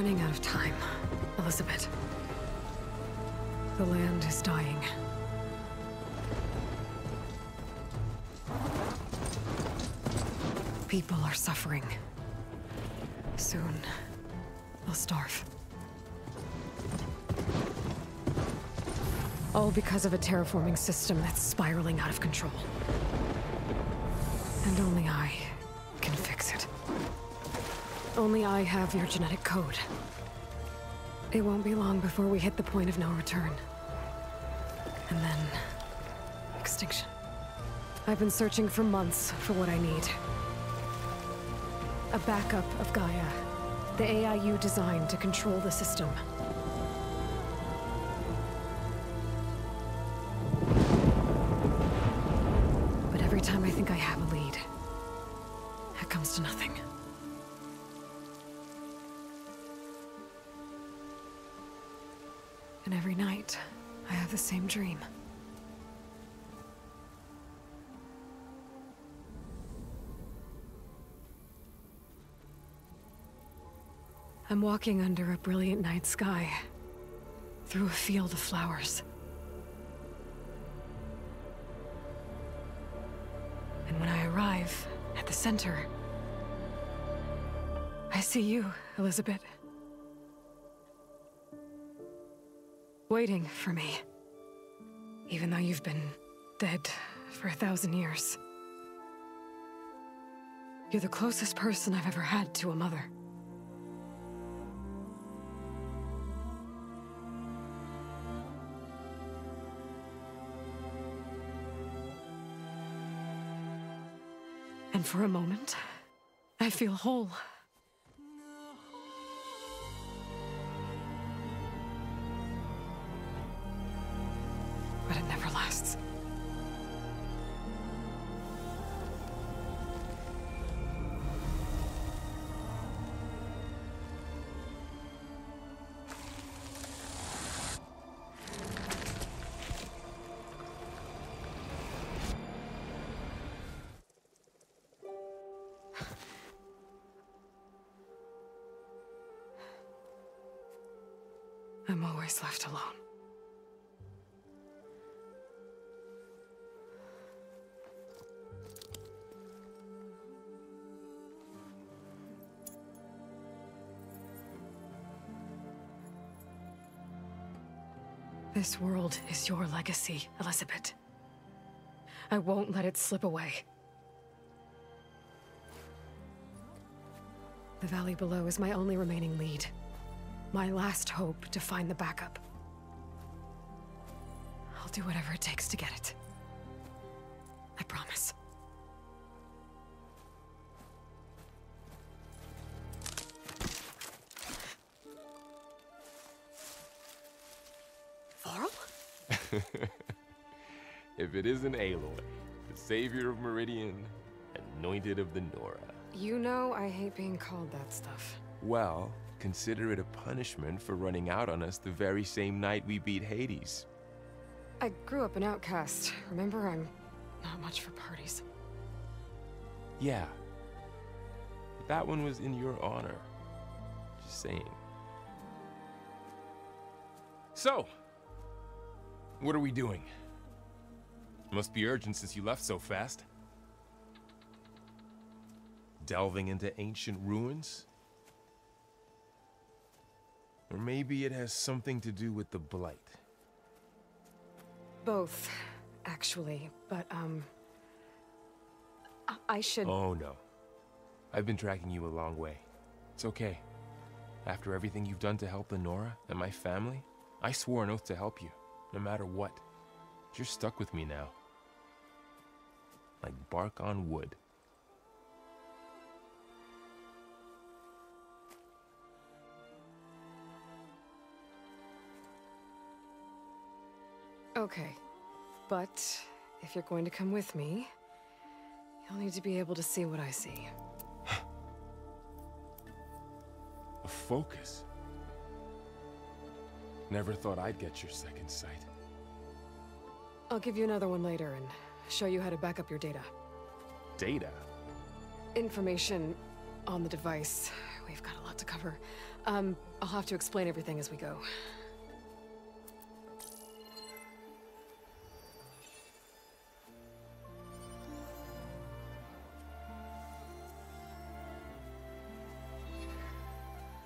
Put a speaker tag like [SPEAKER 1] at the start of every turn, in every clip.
[SPEAKER 1] running out of time, Elizabeth. The land is dying. People are suffering. Soon, they'll starve. All because of a terraforming system that's spiraling out of control. And only I can fix it. Only I have your genetic code. It won't be long before we hit the point of no return. And then... extinction. I've been searching for months for what I need. A backup of Gaia. The AI you designed to control the system. But every time I think I have a lead, it comes to nothing. And every night, I have the same dream. I'm walking under a brilliant night sky, through a field of flowers. And when I arrive at the center, I see you, Elizabeth. Waiting for me. Even though you've been dead for 1,000 years. You're the closest person I've ever had to a mother. And for a moment, I feel whole. But it never lasts. I'm always left alone. This world is your legacy, Elizabeth. I won't let it slip away. The valley below is my only remaining lead. My last hope to find the backup. I'll do whatever it takes to get it. I promise. Varl?
[SPEAKER 2] If it isn't Aloy, the savior of Meridian, anointed of the Nora.
[SPEAKER 1] You know I hate being called that stuff.
[SPEAKER 2] Well, consider it a punishment for running out on us the very same night we beat Hades.
[SPEAKER 1] I grew up an outcast. Remember, I'm not much for parties.
[SPEAKER 2] Yeah. But that one was in your honor. Just saying. So, what are we doing? Must be urgent since you left so fast. Delving into ancient ruins? Or maybe it has something to do with the Blight.
[SPEAKER 1] Both, actually, but, I should...
[SPEAKER 2] Oh, no. I've been tracking you a long way. It's okay. After everything you've done to help the Nora and my family, I swore an oath to help you, no matter what. You're stuck with me now. Like bark on wood.
[SPEAKER 1] Okay, but if you're going to come with me, you'll need to be able to see what I see.
[SPEAKER 2] A focus? Never thought I'd get your second sight.
[SPEAKER 1] I'll give you another one later and show you how to back up your data.
[SPEAKER 2] Data?
[SPEAKER 1] Information on the device. We've got a lot to cover. I'll have to explain everything as we go.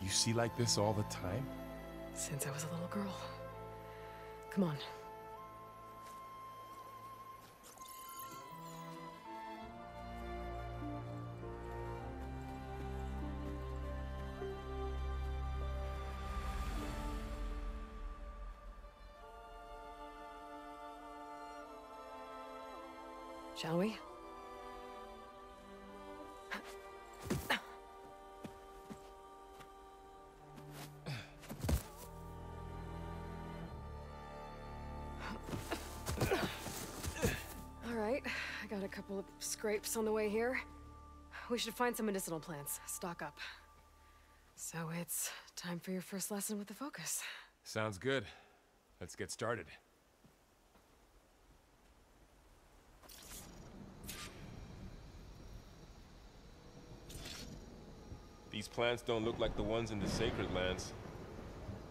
[SPEAKER 2] You see like this all the time?
[SPEAKER 1] Since I was a little girl. Come on. Shall we? Alright, I got a couple of scrapes on the way here. We should find some medicinal plants, stock up. So it's time for your first lesson with the focus.
[SPEAKER 2] Sounds good. Let's get started. These plants don't look like the ones in the Sacred Lands.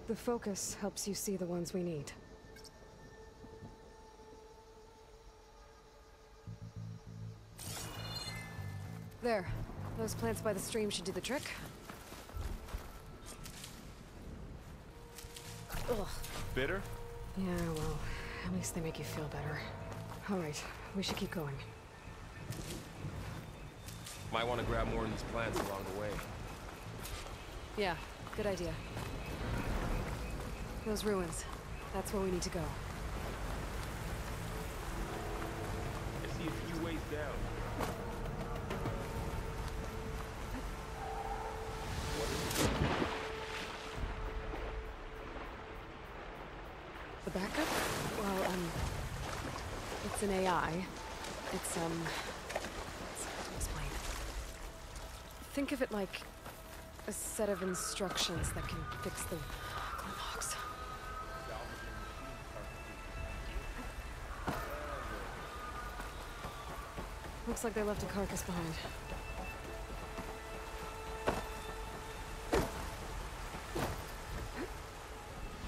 [SPEAKER 1] The focus helps you see the ones we need. There. Those plants by the stream should do the trick. Ugh.
[SPEAKER 2] Bitter?
[SPEAKER 1] Yeah, well, at least they make you feel better. All right, we should keep going.
[SPEAKER 2] Might want to grab more of these plants along the way.
[SPEAKER 1] Yeah, good idea. Those ruins. That's where we need to go.
[SPEAKER 2] I see a few ways down.
[SPEAKER 1] The backup? Well, it's an AI. It's, how to explain. Think of it like a set of instructions that can fix the logs. Looks like they left a carcass behind.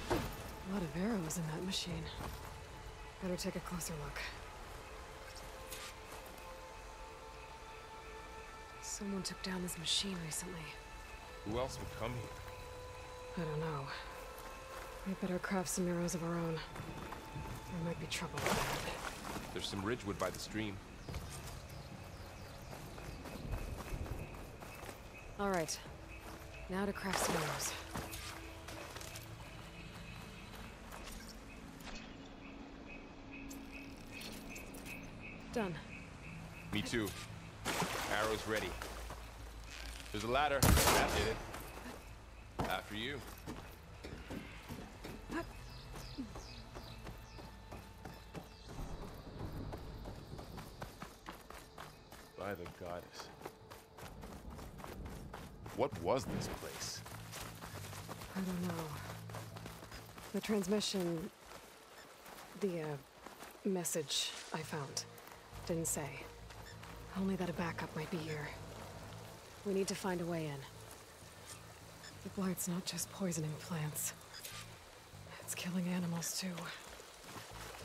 [SPEAKER 1] A lot of arrows in that machine. Better take a closer look. Someone took down this machine recently.
[SPEAKER 2] Who else would come here?
[SPEAKER 1] I don't know. We better craft some arrows of our own. There might be trouble with that.
[SPEAKER 2] There's some ridgewood by the stream.
[SPEAKER 1] All right. Now to craft some arrows. Done.
[SPEAKER 2] Me too. Arrows ready. There's a ladder. That did it. After you. By the goddess. What was this place?
[SPEAKER 1] I don't know. The transmission... The, message I found didn't say. Only that a backup might be here. We need to find a way in. The blight's not just poisoning plants. It's killing animals, too.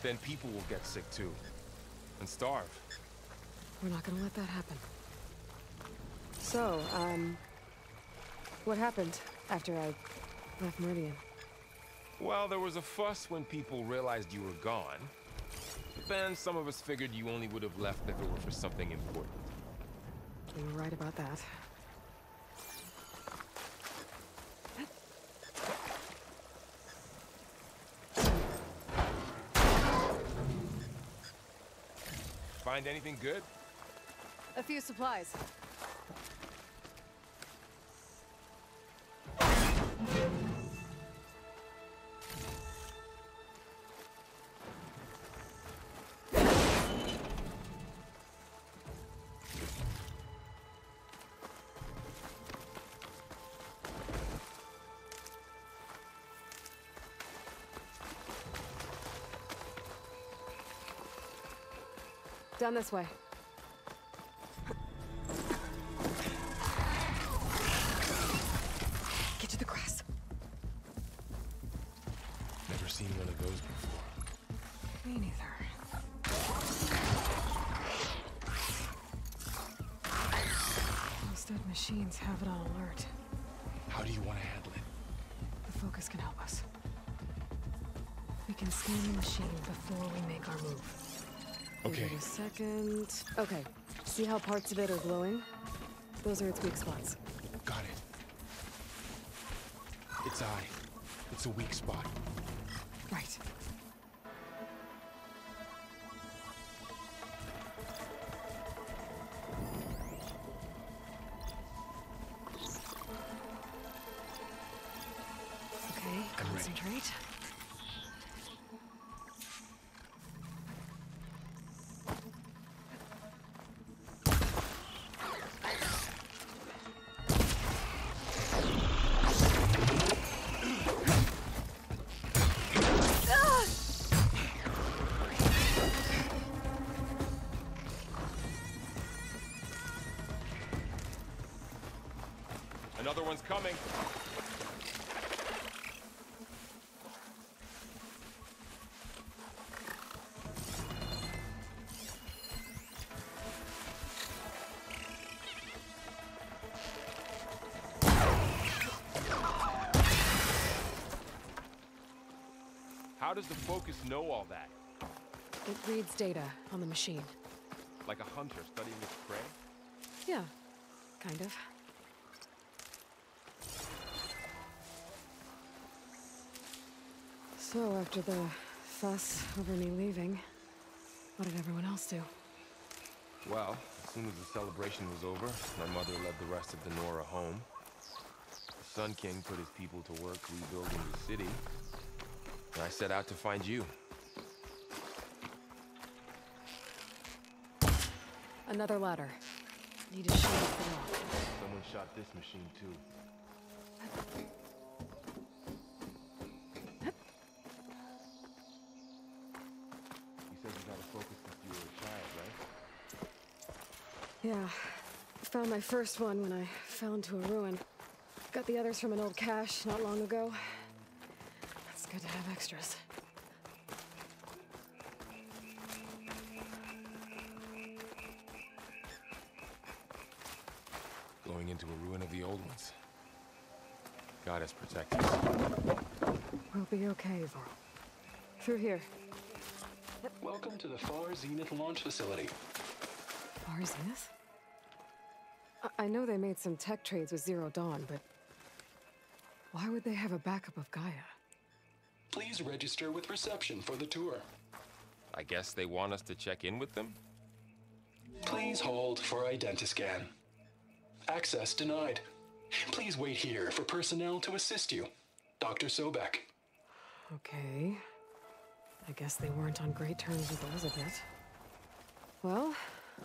[SPEAKER 2] Then people will get sick too. And starve.
[SPEAKER 1] We're not gonna let that happen. So, what happened after I left Meridian?
[SPEAKER 2] Well, there was a fuss when people realized you were gone. Then some of us figured you only would have left if it were for something important.
[SPEAKER 1] You were right about that.
[SPEAKER 2] Find anything good?
[SPEAKER 1] A few supplies. Down this way. machines have it on alert.
[SPEAKER 2] How do you want to handle it?
[SPEAKER 1] The focus can help us. We can scan the machine before we make our move.
[SPEAKER 2] Okay.
[SPEAKER 1] Give it a second. Okay. See how parts of it are glowing? Those are its weak spots.
[SPEAKER 2] Got it. Its eye. It's a weak spot.
[SPEAKER 1] Right. Okay, concentrate.
[SPEAKER 2] Another one's coming. How does the focus know all that?
[SPEAKER 1] It reads data on the machine.
[SPEAKER 2] Like a hunter studying its prey?
[SPEAKER 1] Yeah, kind of. So, after the fuss over me leaving, what did everyone else do?
[SPEAKER 2] Well, as soon as the celebration was over, my mother led the rest of the Nora home. The Sun King put his people to work rebuilding the city, and I set out to find you.
[SPEAKER 1] Another ladder. Need a shield for it off.
[SPEAKER 2] Someone shot this machine too. You said you got a focus since you were a child, right?
[SPEAKER 1] Yeah. I found my first one when I fell into a ruin. Got the others from an old cache not long ago. It's good to have extras.
[SPEAKER 2] Going into a ruin of the old ones. God has protected us.
[SPEAKER 1] We'll be okay, Varl. Through here.
[SPEAKER 3] Welcome to the Far Zenith launch facility.
[SPEAKER 1] Far Zenith? I know they made some tech trades with Zero Dawn, but why would they have a backup of Gaia?
[SPEAKER 3] Please register with reception for the tour.
[SPEAKER 2] I guess they want us to check in with them?
[SPEAKER 3] Please hold for identiscan. Access denied. Please wait here for personnel to assist you. Dr. Sobek.
[SPEAKER 1] Okay. I guess they weren't on great terms with Elizabeth. Well,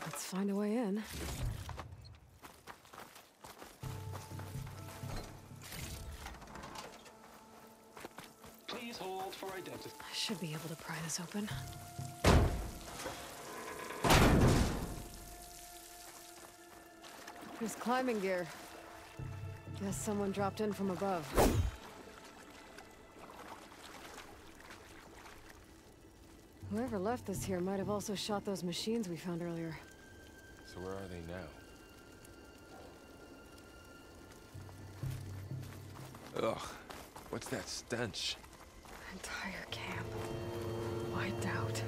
[SPEAKER 1] let's find a way in.
[SPEAKER 3] Please hold for identity.
[SPEAKER 1] I should be able to pry this open. There's climbing gear. Guess someone dropped in from above. Whoever left this here might have also shot those machines we found earlier.
[SPEAKER 2] So where are they now? Ugh, what's that stench?
[SPEAKER 1] Entire camp. Wiped out.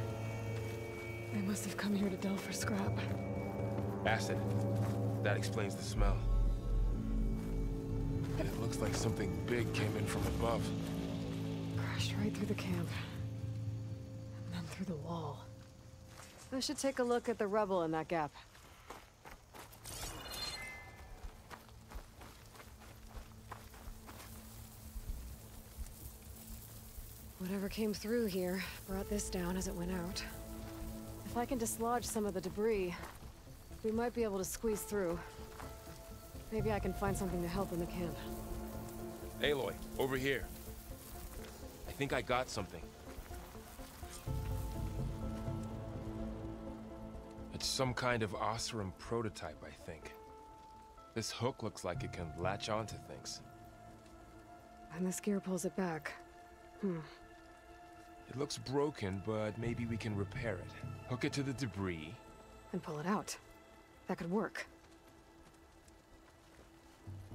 [SPEAKER 1] They must have come here to delve for scrap.
[SPEAKER 2] Acid. That explains the smell. And it looks like something big came in from above.
[SPEAKER 1] Crashed right through the camp. And then through the wall. I should take a look at the rubble in that gap. Whatever came through here brought this down as it went out. If I can dislodge some of the debris, we might be able to squeeze through. Maybe I can find something to help in the camp.
[SPEAKER 2] Aloy, over here. I think I got something. It's some kind of Osram prototype, I think. This hook looks like it can latch onto things.
[SPEAKER 1] And this gear pulls it back.
[SPEAKER 2] It looks broken, but maybe we can repair it. Hook it to the debris.
[SPEAKER 1] And pull it out. That could work.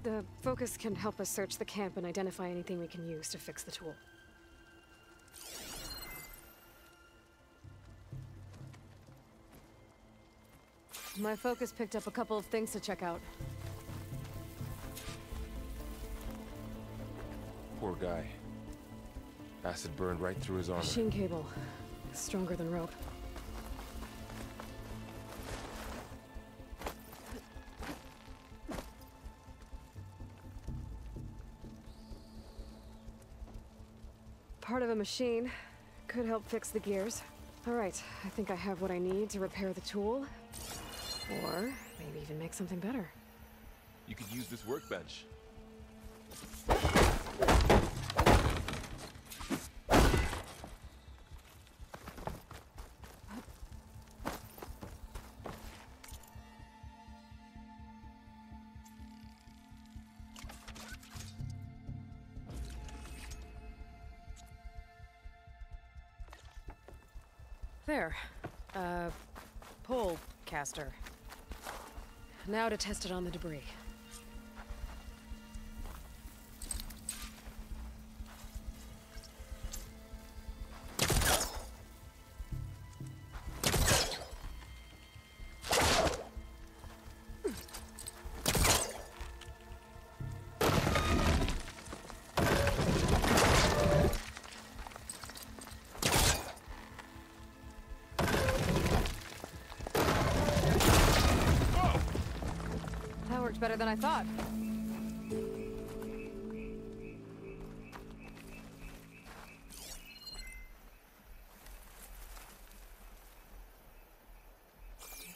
[SPEAKER 1] The focus can help us search the camp and identify anything we can use to fix the tool. My focus picked up a couple of things to check out.
[SPEAKER 2] Poor guy. Acid burned right through his armor.
[SPEAKER 1] Machine cable. Stronger than rope. Part of a machine. Could help fix the gears. Alright, I think I have what I need to repair the tool. Or maybe even make something better.
[SPEAKER 2] You could use this workbench.
[SPEAKER 1] There. Pole caster. Now to test it on the debris. Better than I thought.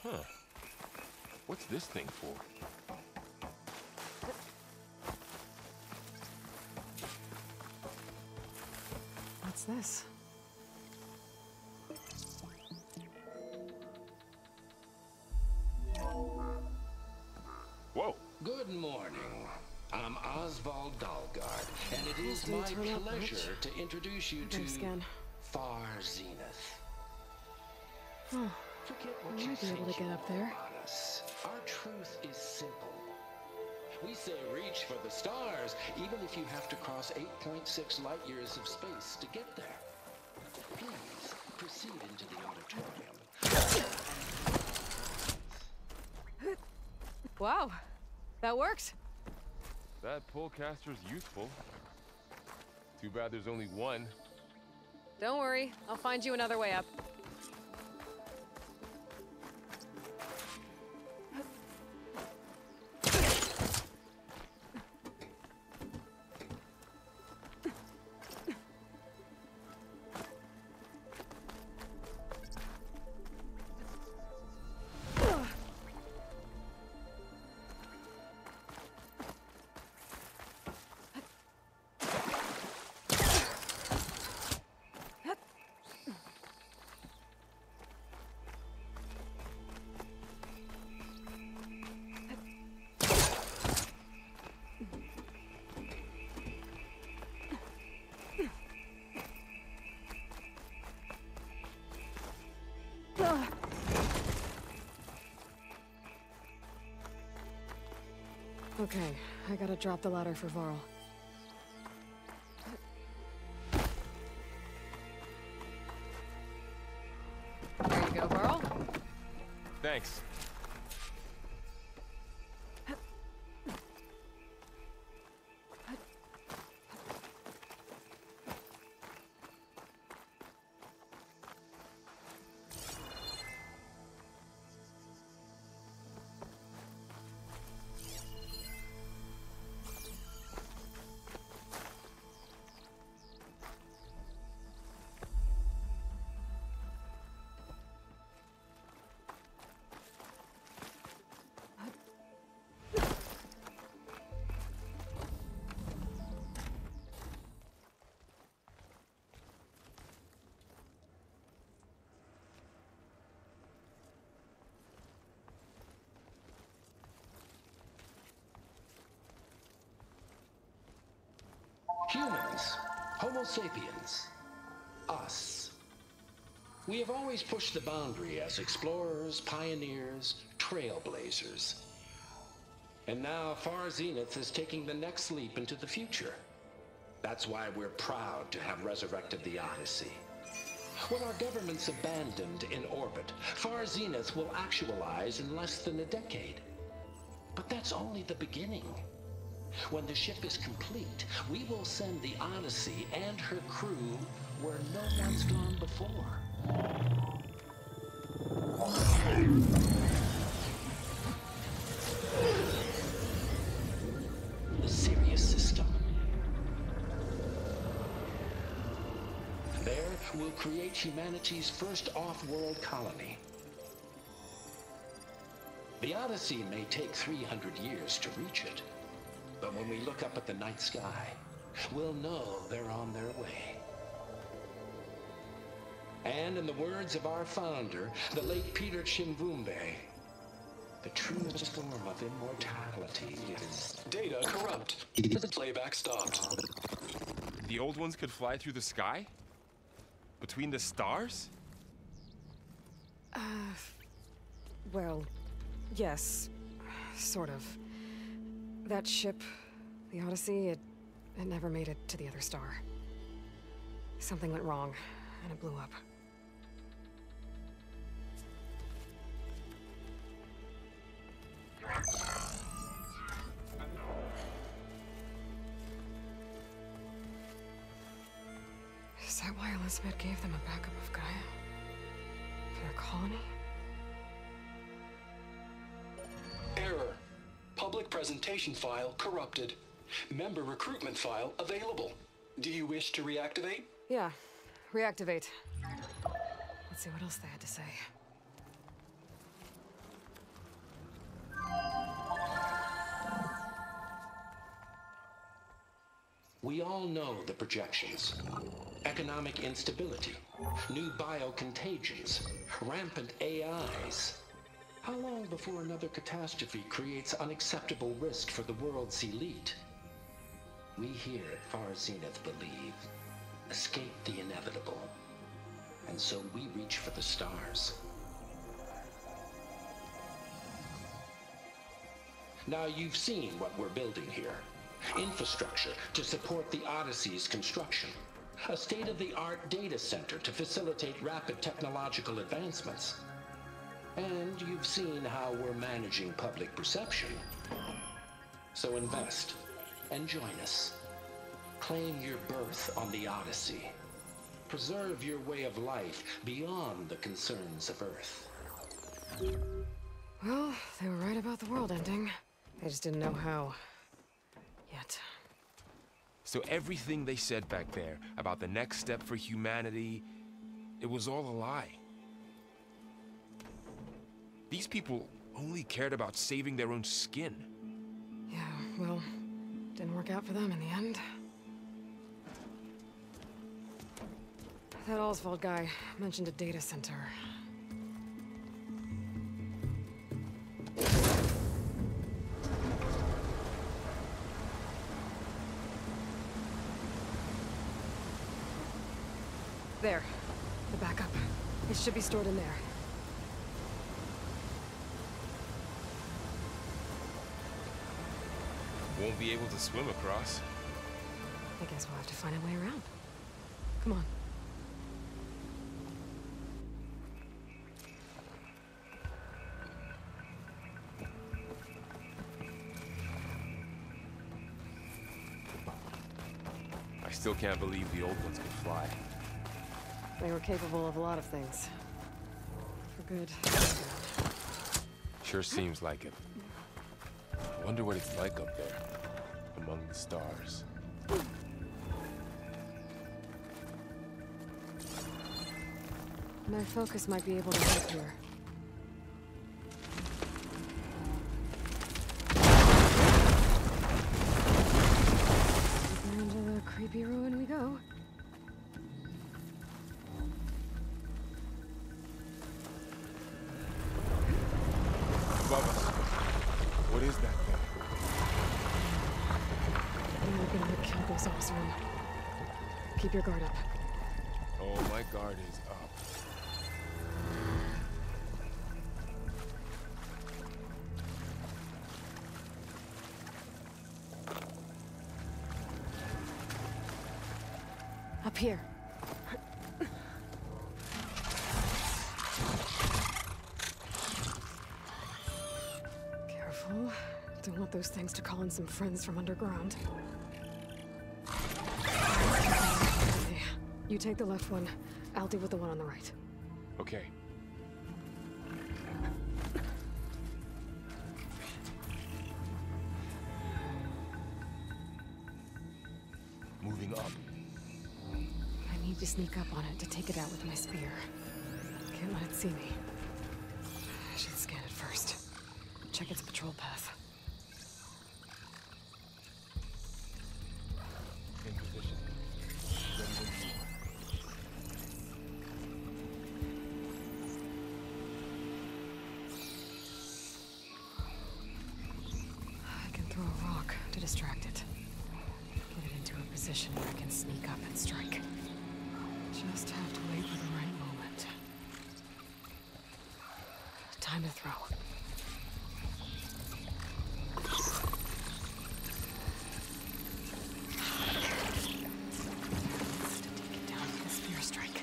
[SPEAKER 2] Huh. What's this thing for?
[SPEAKER 1] What's this?
[SPEAKER 2] Whoa.
[SPEAKER 4] Good morning. I'm Oswald Dalgard, and it is
[SPEAKER 1] Didn't
[SPEAKER 4] my
[SPEAKER 1] turn up
[SPEAKER 4] pleasure
[SPEAKER 1] much.
[SPEAKER 4] to introduce you
[SPEAKER 1] Thanks
[SPEAKER 4] to
[SPEAKER 1] again.
[SPEAKER 4] Far Zenith.
[SPEAKER 1] Oh,
[SPEAKER 4] Forget
[SPEAKER 1] I
[SPEAKER 4] what you
[SPEAKER 1] might be able
[SPEAKER 4] think
[SPEAKER 1] to get
[SPEAKER 4] you
[SPEAKER 1] up there.
[SPEAKER 4] know about us. Our truth is simple. We say reach for the stars, even if you have to cross 8.6 light years of space to get there. Please proceed into the auditorium.
[SPEAKER 1] Wow, that worked.
[SPEAKER 2] That polecaster's useful. Too bad there's only one.
[SPEAKER 1] Don't worry, I'll find you another way up. Okay, I gotta drop the ladder for Varl. There you go, Varl.
[SPEAKER 2] Thanks.
[SPEAKER 4] Humans, Homo sapiens, us. We have always pushed the boundary as explorers, pioneers, trailblazers. And now Far Zenith is taking the next leap into the future. That's why we're proud to have resurrected the Odyssey. When our government's abandoned in orbit, Far Zenith will actualize in less than a decade. But that's only the beginning. When the ship is complete, we will send the Odyssey and her crew where no one's gone before. The Sirius system. There, we'll create humanity's first off-world colony. The Odyssey may take 300 years to reach it, but when we look up at the night sky, we'll know they're on their way. And in the words of our founder, the late Peter Chimvumbe, the truest form of immortality is...
[SPEAKER 3] Data corrupt. Playback stopped.
[SPEAKER 2] The old ones could fly through the sky? Between the stars?
[SPEAKER 1] Well, yes. Sort of. That ship, the Odyssey, it never made it to the other star. Something went wrong, and it blew up. Is that why Elizabeth gave them a backup of Gaia? For their colony?
[SPEAKER 3] Error. Public presentation file corrupted. Member recruitment file available. Do you wish to reactivate?
[SPEAKER 1] Yeah, reactivate. Let's see what else they had to say.
[SPEAKER 4] We all know the projections. Economic instability, new biocontagions, rampant AIs. How long before another catastrophe creates unacceptable risk for the world's elite? We here at Far Zenith believe, escape the inevitable. And so we reach for the stars. Now you've seen what we're building here. Infrastructure to support the Odyssey's construction. A state-of-the-art data center to facilitate rapid technological advancements. And you've seen how we're managing public perception. So invest and join us. Claim your berth on the Odyssey. Preserve your way of life beyond the concerns of Earth.
[SPEAKER 1] Well, they were right about the world ending. They just didn't know how. Yet.
[SPEAKER 2] So everything they said back there about the next step for humanity, it was all a lie. These people only cared about saving their own skin.
[SPEAKER 1] Yeah, well, didn't work out for them in the end. That Oswald guy mentioned a data center. There. The backup. It should be stored in there.
[SPEAKER 2] Won't be able to swim across.
[SPEAKER 1] I guess we'll have to find a way around. Come on.
[SPEAKER 2] I still can't believe the old ones could fly.
[SPEAKER 1] They were capable of a lot of things. For good.
[SPEAKER 2] Sure seems like it. I wonder what it's like up there, among the stars.
[SPEAKER 1] My focus might be able to help here. Deeper into the creepy ruin we go.
[SPEAKER 2] Above us. What is that thing?
[SPEAKER 1] I'm gonna kill those ops room. Keep your guard up.
[SPEAKER 2] Oh, my guard is up.
[SPEAKER 1] here. Careful. Don't want those things to call in some friends from underground. Okay. You take the left one. I'll deal with the one on the right.
[SPEAKER 2] Okay. Moving up.
[SPEAKER 1] I need to sneak up on it to take it out with my spear. Can't let it see me. I should scan it first. Check its patrol path.
[SPEAKER 2] In position. Ready when you are.
[SPEAKER 1] I can throw a rock to distract it. Get it into a position where I can sneak up and strike. Just have to wait for the right moment. Time to throw. To take it down with a spear strike.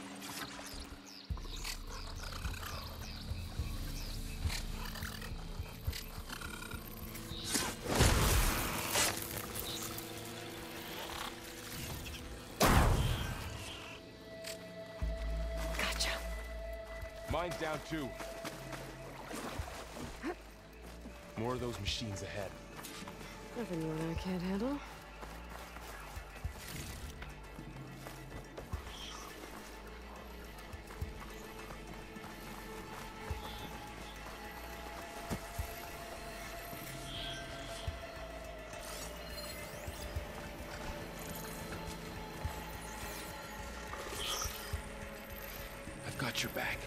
[SPEAKER 1] Gotcha.
[SPEAKER 2] Mine's down too. More of those machines ahead.
[SPEAKER 1] Nothing you and I can't handle.
[SPEAKER 2] I've got your back.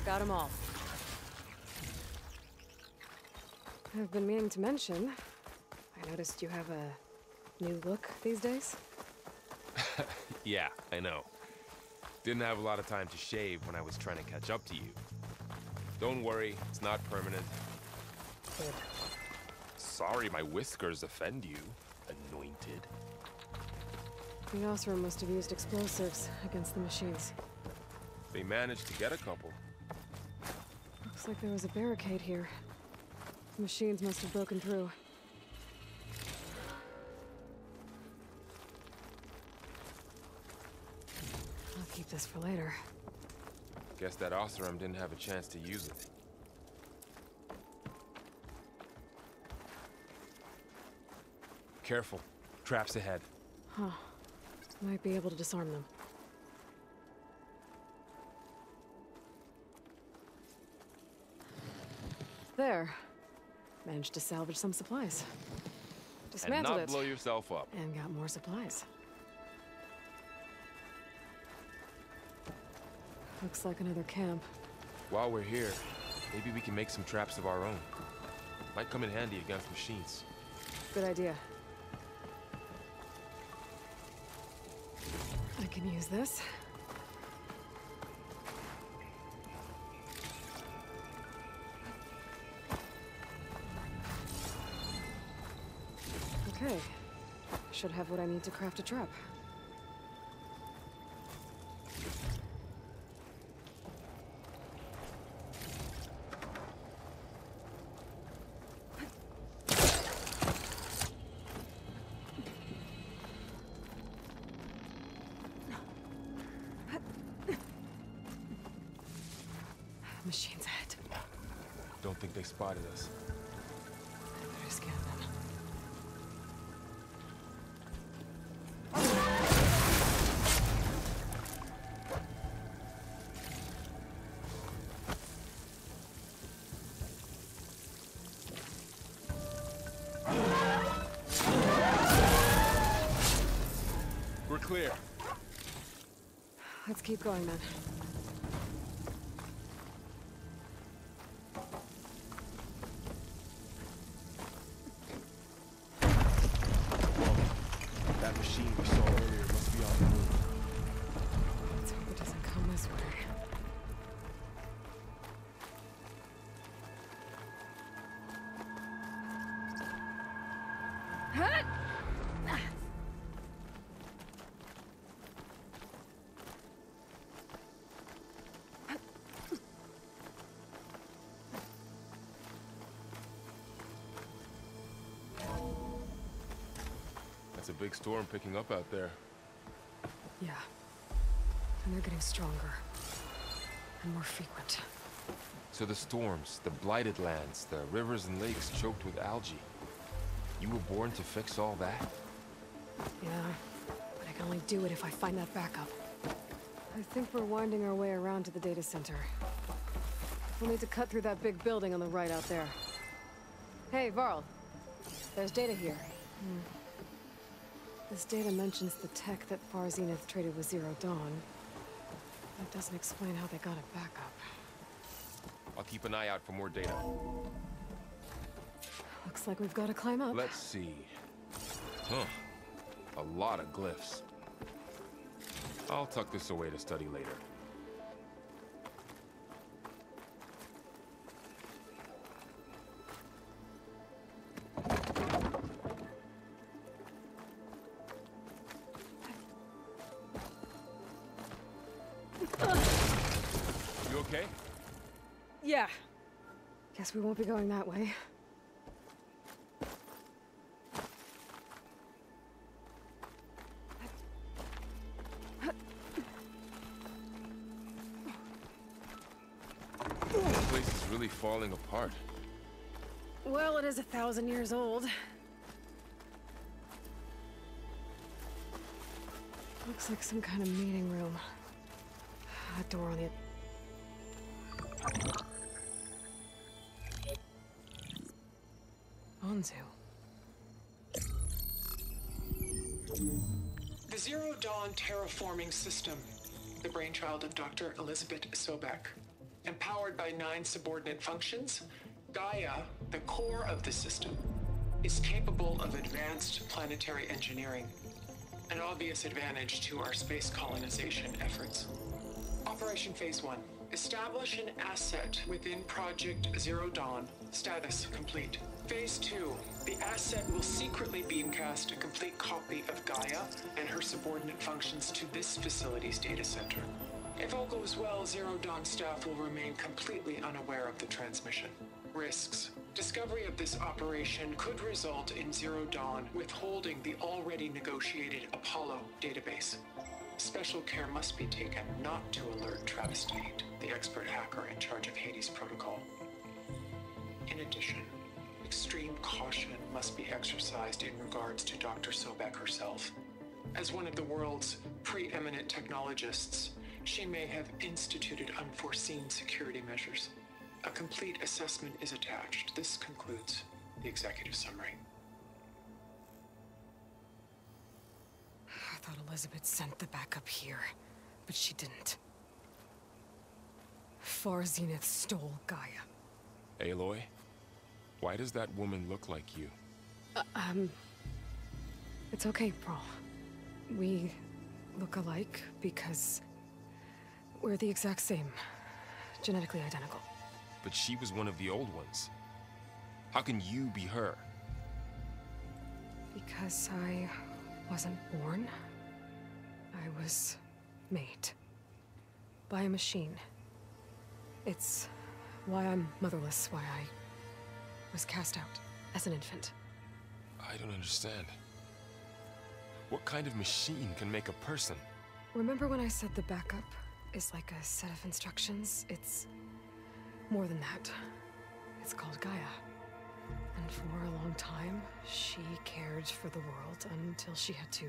[SPEAKER 1] Got them all. I've been meaning to mention, I noticed you have a new look these days.
[SPEAKER 2] Yeah, I know. Didn't have a lot of time to shave when I was trying to catch up to you. Don't worry, it's not permanent.
[SPEAKER 1] Good.
[SPEAKER 2] Sorry my whiskers offend you, anointed.
[SPEAKER 1] The Osram must have used explosives against the machines.
[SPEAKER 2] They managed to get a couple.
[SPEAKER 1] Looks like there was a barricade here. The machines must have broken through. I'll keep this for later.
[SPEAKER 2] Guess that Osram didn't have a chance to use it. Careful. Traps ahead.
[SPEAKER 1] Huh. Might be able to disarm them. There. Managed to salvage some supplies. Dismantled
[SPEAKER 2] And not blow yourself up.
[SPEAKER 1] and got more supplies. Looks like another camp.
[SPEAKER 2] While we're here, maybe we can make some traps of our own. Might come in handy against machines.
[SPEAKER 1] Good idea. I can use this. Okay, Should have what I need to craft a trap. Machines ahead.
[SPEAKER 2] Don't think they spotted us.
[SPEAKER 1] I better scan them.
[SPEAKER 2] We're clear.
[SPEAKER 1] Let's keep going then.
[SPEAKER 2] That machine we saw earlier must be on the move.
[SPEAKER 1] Let's hope it doesn't come this way.
[SPEAKER 2] That's a big storm picking up out there.
[SPEAKER 1] Yeah. And they're getting stronger. And more frequent.
[SPEAKER 2] So the storms, the blighted lands, the rivers and lakes choked with algae. You were born to fix all that?
[SPEAKER 1] Yeah. But I can only do it if I find that backup. I think we're winding our way around to the data center. We'll need to cut through that big building on the right out there. Hey, Varl. There's data here. This data mentions the tech that Far Zenith traded with Zero Dawn. It doesn't explain how they got it back up.
[SPEAKER 2] I'll keep an eye out for more data.
[SPEAKER 1] Looks like we've got to climb up.
[SPEAKER 2] Let's see. Huh. A lot of glyphs. I'll tuck this away to study later. You okay?
[SPEAKER 1] Yeah. Guess we won't be going that way.
[SPEAKER 2] This place is really falling apart.
[SPEAKER 1] Well, it is 1,000 years old. Looks like some kind of meeting room. A door on the... Onzu.
[SPEAKER 5] The Zero Dawn terraforming system, the brainchild of Dr. Elizabeth Sobek. Empowered by 9 subordinate functions, Gaia, the core of the system, is capable of advanced planetary engineering, an obvious advantage to our space colonization efforts. Operation Phase 1. Establish an asset within Project Zero Dawn. Status complete. Phase 2. The asset will secretly beamcast a complete copy of Gaia and her subordinate functions to this facility's data center. If all goes well, Zero Dawn staff will remain completely unaware of the transmission. Risks. Discovery of this operation could result in Zero Dawn withholding the already negotiated Apollo database. Special care must be taken not to alert Travis Tate, the expert hacker in charge of Hades Protocol. In addition, extreme caution must be exercised in regards to Dr. Sobek herself. As one of the world's preeminent technologists, she may have instituted unforeseen security measures. A complete assessment is attached. This concludes the executive summary.
[SPEAKER 1] I thought Elizabeth sent the backup here, but she didn't. Far Zenith stole Gaia.
[SPEAKER 2] Aloy? Why does that woman look like you?
[SPEAKER 1] It's okay, Pearl. We look alike because we're the exact same. Genetically identical.
[SPEAKER 2] But she was one of the old ones. How can you be her?
[SPEAKER 1] Because I wasn't born. I was made. By a machine. It's why I'm motherless, why I was cast out as an infant.
[SPEAKER 2] I don't understand. What kind of machine can make a person?
[SPEAKER 1] Remember when I said the backup is like a set of instructions? It's more than that. It's called Gaia. And for a long time, she cared for the world until she had to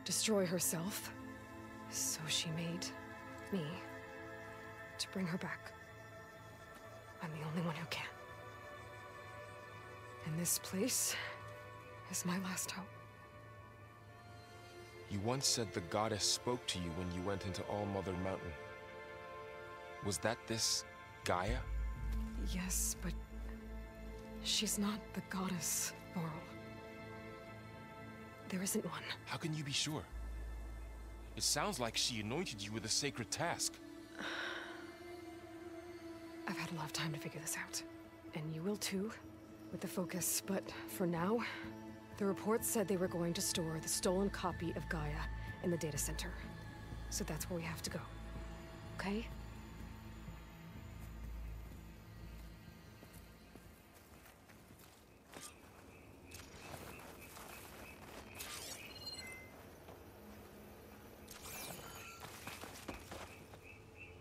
[SPEAKER 1] destroy herself. So she made me to bring her back. I'm the only one who can. And this place is my last hope.
[SPEAKER 2] You once said the goddess spoke to you when you went into All-Mother Mountain. Was that this Gaia?
[SPEAKER 1] Yes, but she's not the goddess, Laurel. There isn't one.
[SPEAKER 2] How can you be sure? It sounds like she anointed you with a sacred task.
[SPEAKER 1] I've had a lot of time to figure this out. And you will too, with the focus. But for now, the report said they were going to store the stolen copy of Gaia in the data center. So that's where we have to go. Okay?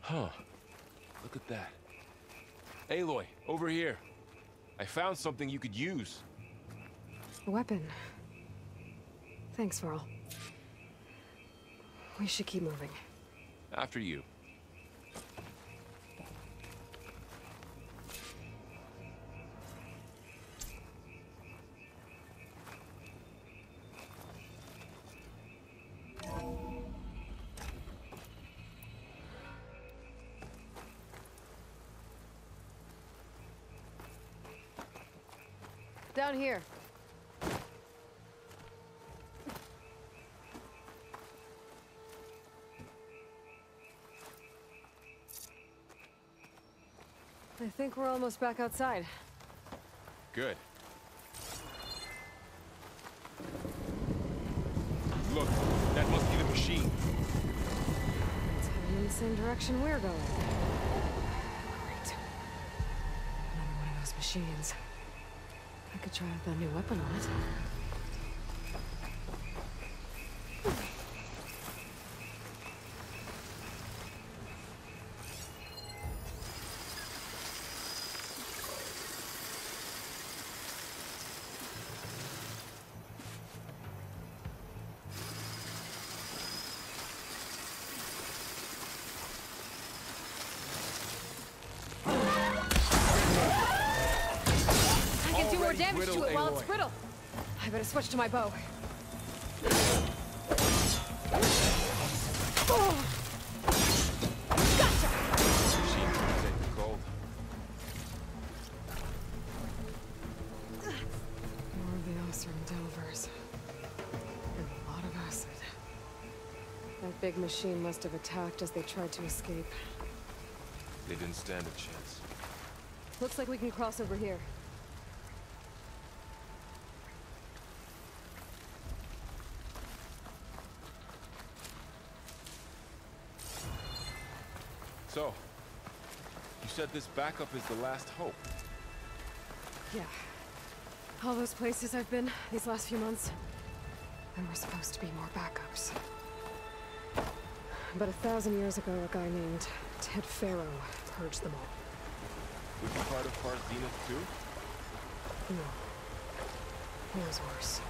[SPEAKER 2] Huh. Look at that. Aloy, over here. I found something you could use.
[SPEAKER 1] A weapon. Thanks, Varl. We should keep moving.
[SPEAKER 2] After you.
[SPEAKER 1] Down here. I think we're almost back outside.
[SPEAKER 2] Good. Look, that must be the machine.
[SPEAKER 1] It's heading in the same direction we're going. Great. Another one of those machines. I could try out that new weapon on it. More damage to it while it's brittle. I better switch to my bow. Oh. Gotcha!
[SPEAKER 2] Machine can take the cold.
[SPEAKER 1] More of the Ossern Delvers. And a lot of acid. That big machine must have attacked as they tried to escape.
[SPEAKER 2] They didn't stand a chance.
[SPEAKER 1] Looks like we can cross over here.
[SPEAKER 2] So, you said this backup is the last hope.
[SPEAKER 1] Yeah. All those places I've been these last few months, there were supposed to be more backups. But 1,000 years ago, a guy named Ted Pharaoh purged them all.
[SPEAKER 2] Was he part of Part1 too?
[SPEAKER 1] No. He was worse.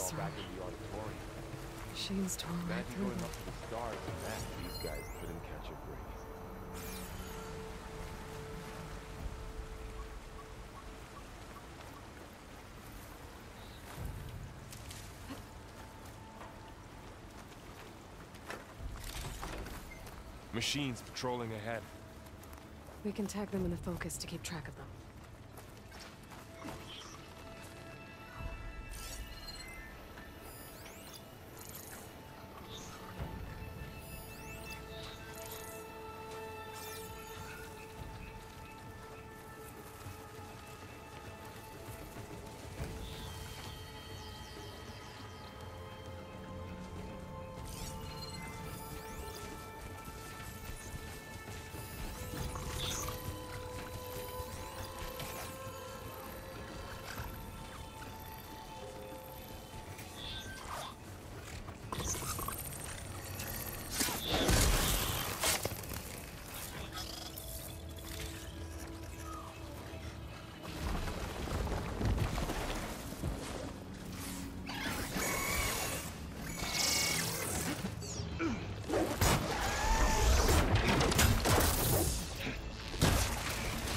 [SPEAKER 1] classroom.
[SPEAKER 2] back in the auditorium.
[SPEAKER 1] Machines tore right
[SPEAKER 2] Imagine
[SPEAKER 1] through
[SPEAKER 2] going
[SPEAKER 1] them.
[SPEAKER 2] up to the stars and that these guys couldn't catch a break. Machines patrolling ahead.
[SPEAKER 1] We can tag them in the focus to keep track of them.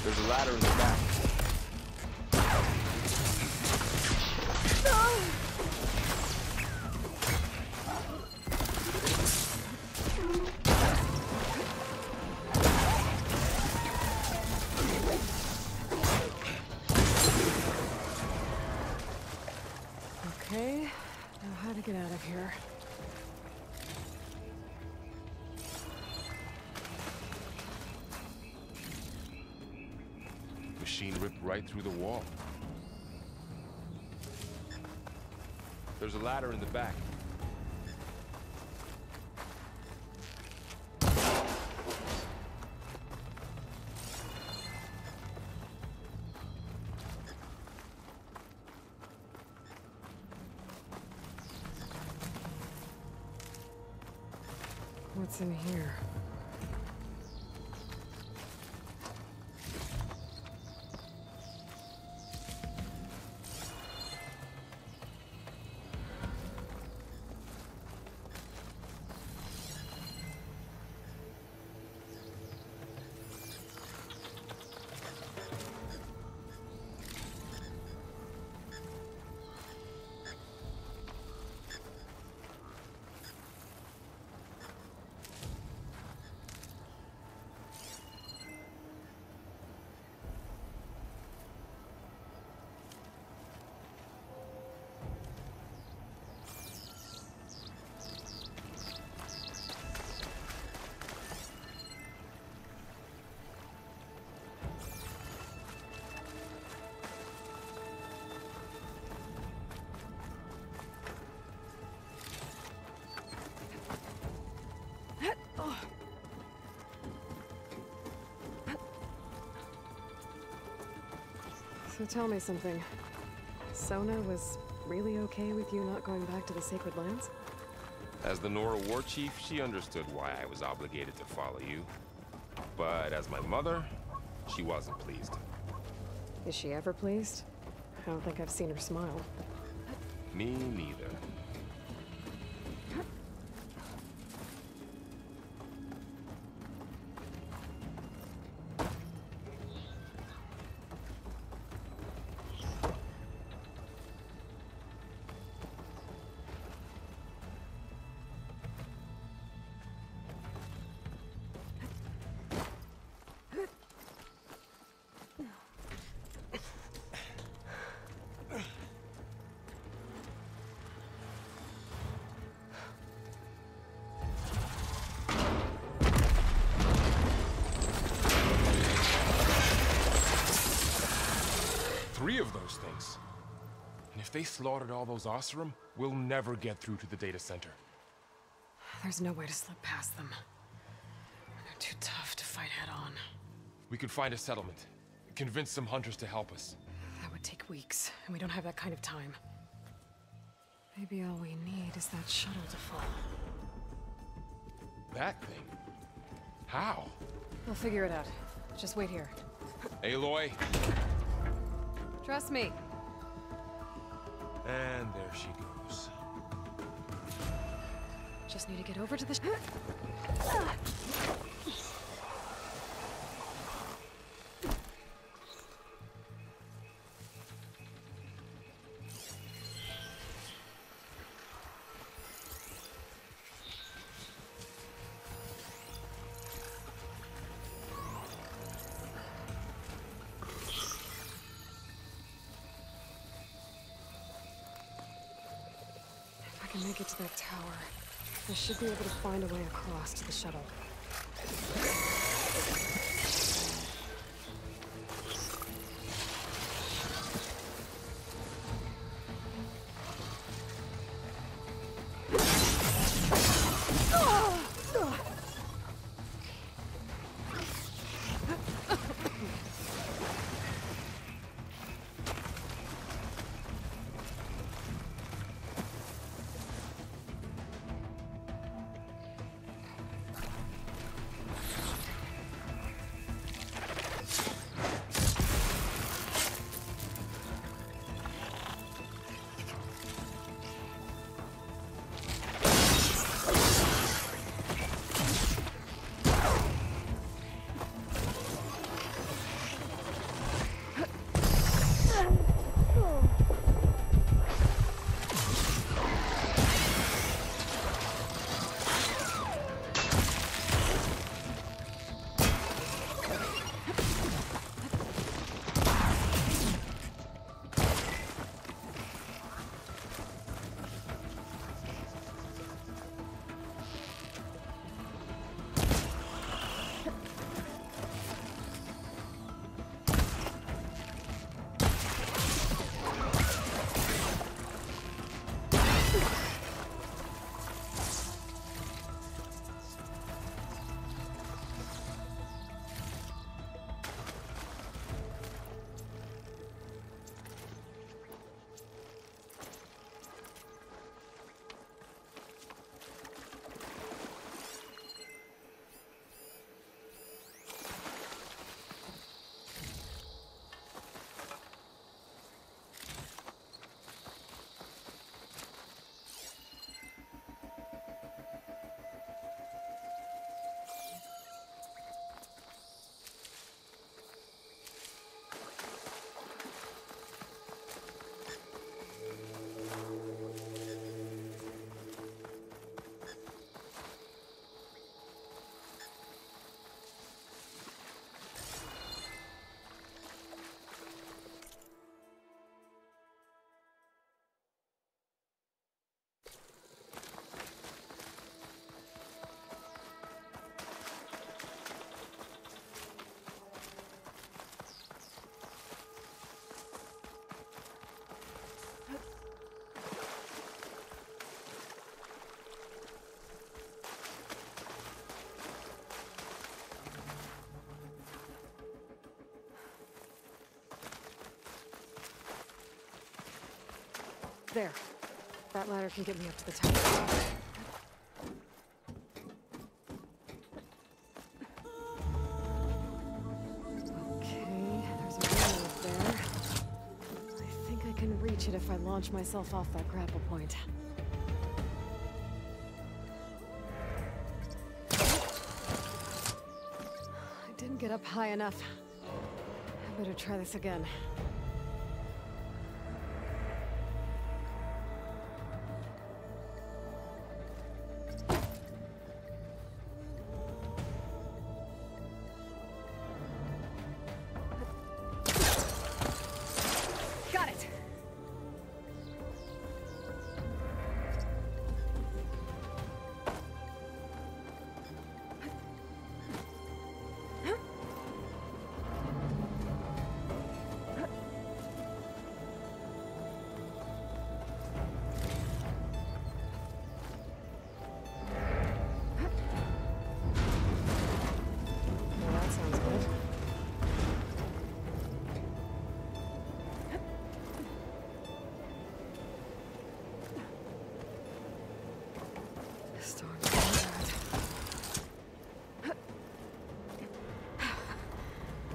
[SPEAKER 2] There's a ladder in the back.
[SPEAKER 1] Okay, now how to get out of here.
[SPEAKER 2] Machine ripped right through the wall. There's a ladder in the back.
[SPEAKER 1] What's in here? So tell me something. Sona was really okay with you not going back to the Sacred Lands?
[SPEAKER 2] As the Nora war chief, she understood why I was obligated to follow you. But as my mother, she wasn't pleased.
[SPEAKER 1] Is she ever pleased? I don't think I've seen her smile.
[SPEAKER 2] Me neither. Three of those things. And if they slaughtered all those Oseram, we'll never get through to the data center.
[SPEAKER 1] There's no way to slip past them. They're too tough to fight head-on.
[SPEAKER 2] We could find a settlement. Convince some hunters to help us.
[SPEAKER 1] That would take weeks, and we don't have that kind of time. Maybe all we need is that shuttle to fall.
[SPEAKER 2] That thing? How?
[SPEAKER 1] We'll figure it out. Just wait here.
[SPEAKER 2] Aloy.
[SPEAKER 1] Trust me.
[SPEAKER 2] And there she goes.
[SPEAKER 1] just need to get over to the... If I can make it to that tower, I should be able to find a way across to the shuttle. There. That ladder can get me up to the top. Okay, there's a window up there. I think I can reach it if I launch myself off that grapple point. I didn't get up high enough. I better try this again.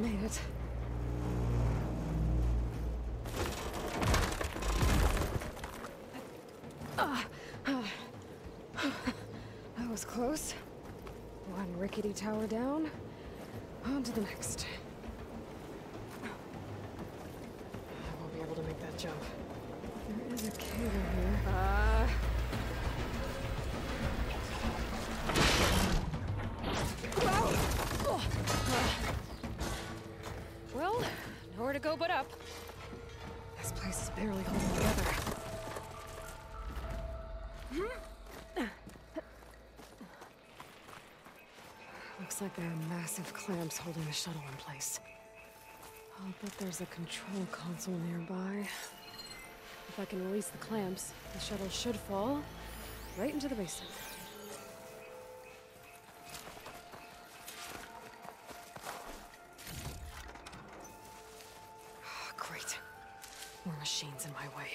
[SPEAKER 1] Made it. That was close. One rickety tower down. On to the next. I won't be able to make that jump. There is a cable here. Well, nowhere to go but up. This place is barely holding together. Looks like there are massive clamps holding the shuttle in place. I'll bet there's a control console nearby. If I can release the clamps, the shuttle should fall right into the basin. Great. More machines in my way.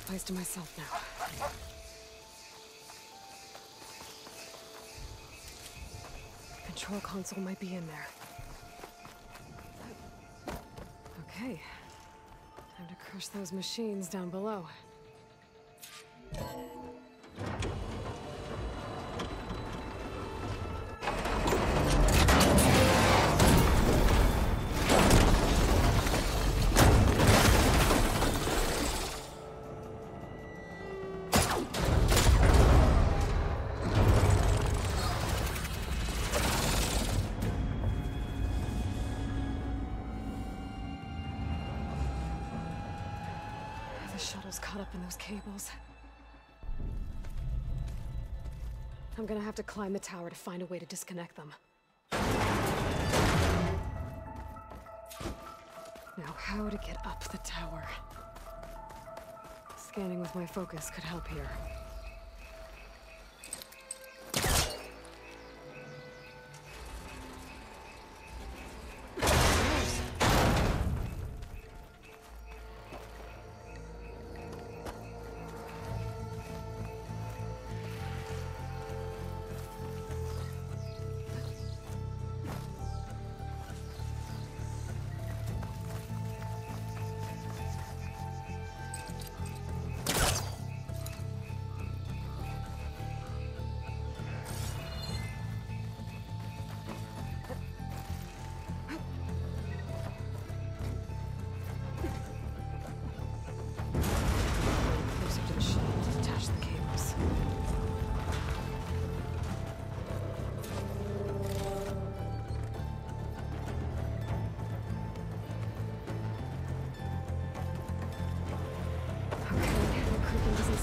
[SPEAKER 1] Place to myself now. The control console might be in there. Okay. Time to crush those machines down below. The shuttle's caught up in those cables. I'm gonna have to climb the tower to find a way to disconnect them. Now, how to get up the tower? Scanning with my focus could help here.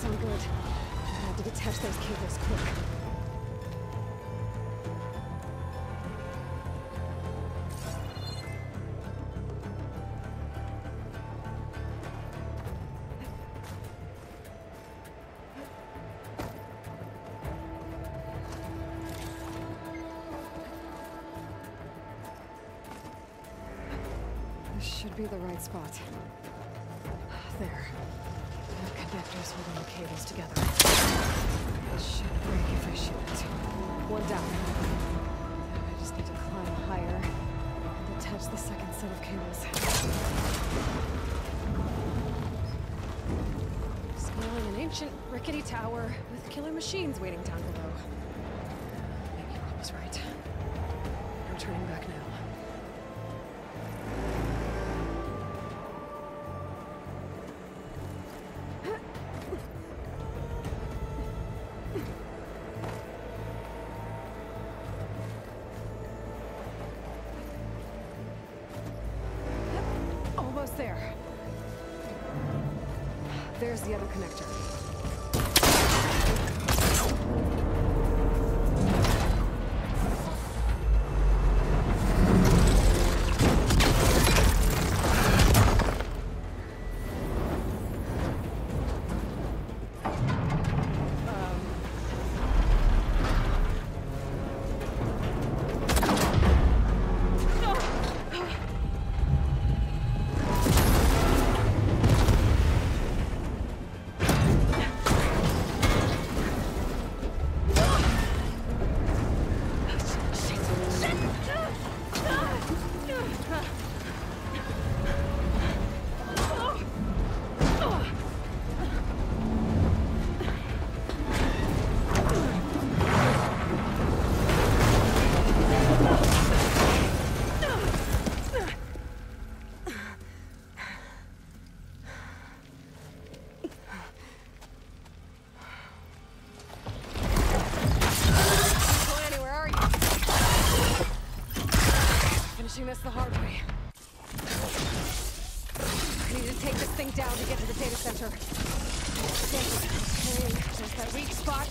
[SPEAKER 1] sound good. I have to detach those cables quick. This should be the right spot. There. The connectors holding the cables together. It should break if I shoot it. One down. I just need to climb higher and attach the second set of cables. Scaling an ancient, rickety tower with killer machines waiting down below. Maybe Rob was right. I'm turning back now. Almost there. There's the other connector. This the hard way. I need to take this thing down to get to the data center. Okay, there's that weak spot.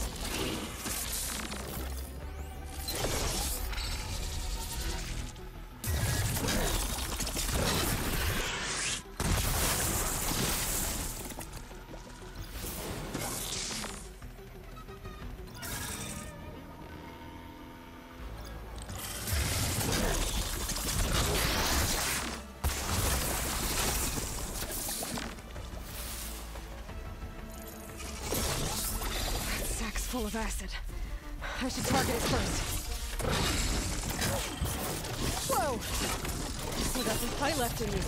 [SPEAKER 1] Full of acid. I should target it first. Whoa! Still got some fight left in me.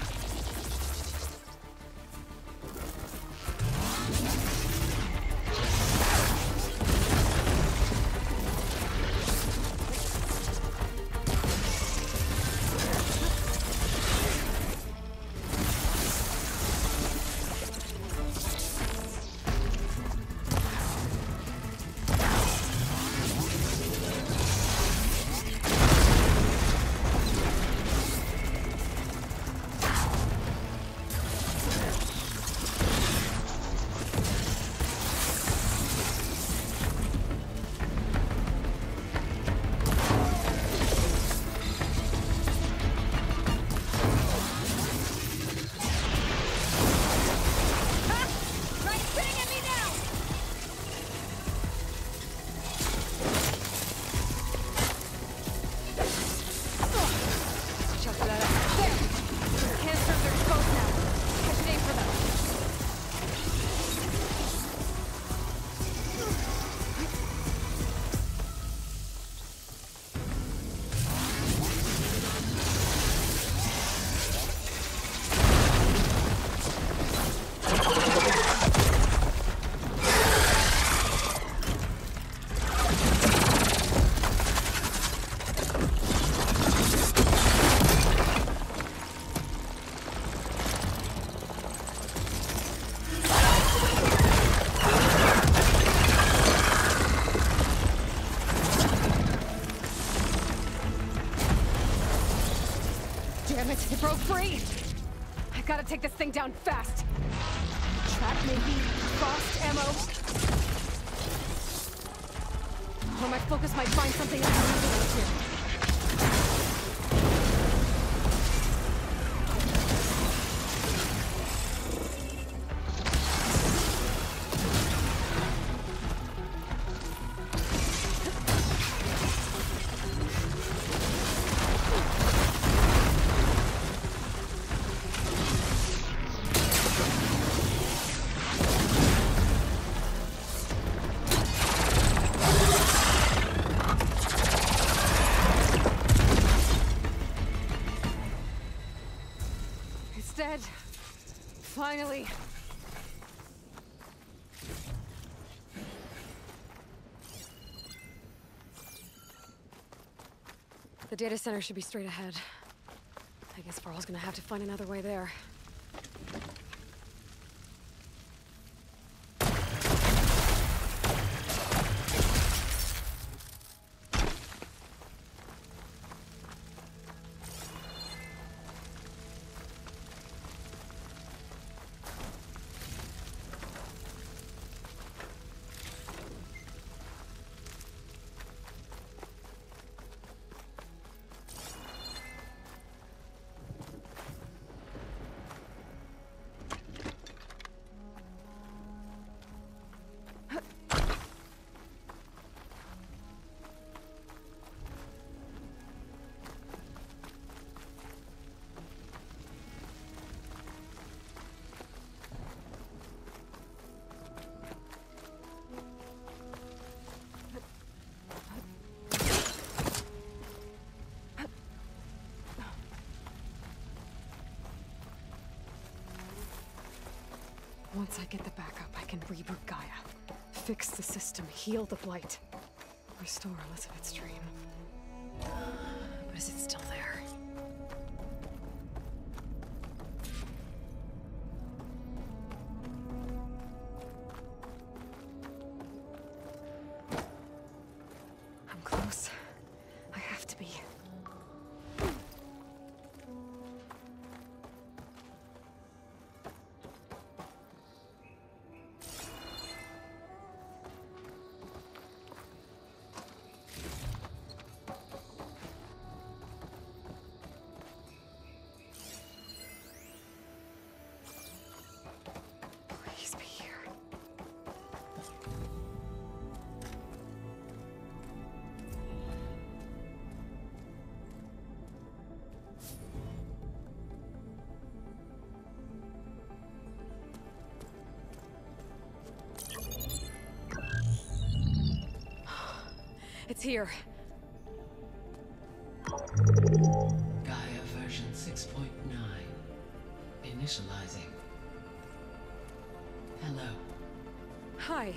[SPEAKER 1] Damn it, it broke free! I gotta take this thing down fast. Trap maybe? Frost ammo? Or my focus might find something I can use here. Dead. Finally. The data center should be straight ahead. I guess Varl's gonna have to find another way there. Once I get the backup, I can reboot Gaia. Fix the system, heal the blight. Restore Elizabeth's dream. But is it still there? I'm close. I have to be. Please be here. It's here.
[SPEAKER 6] Gaia version 6.9. Initializing. Hello.
[SPEAKER 1] Hi.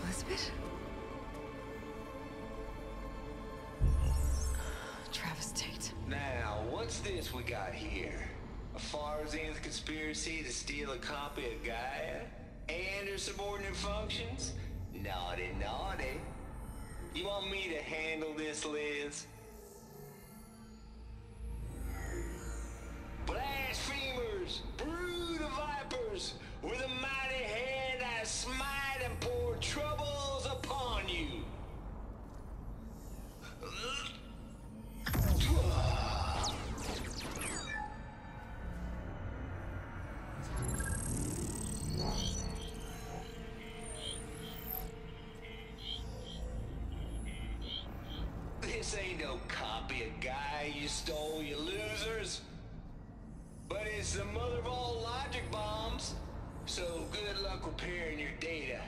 [SPEAKER 1] Elizabeth? Travis Tate.
[SPEAKER 7] Now, what's this we got here? A Farzian's conspiracy to steal a copy of Gaia? And her subordinate functions? Naughty, naughty. You want me to handle this, Liz? Blasphemers! Brood of vipers! With a mighty hand I smite and pour troubles upon you! This ain't no copy of Gaia you stole, you losers. But it's the mother of all logic bombs. So good luck repairing your data.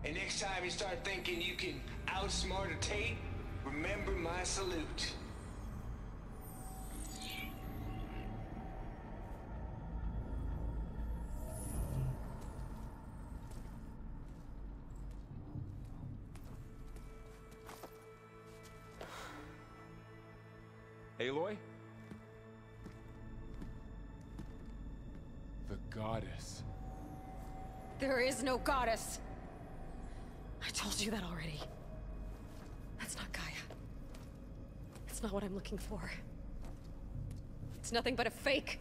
[SPEAKER 7] And next time you start thinking you can outsmart a Tate, remember my salute.
[SPEAKER 2] Aloy? The goddess.
[SPEAKER 1] There is no goddess. I told you that already. That's not Gaia. It's not what I'm looking for. It's nothing but a fake.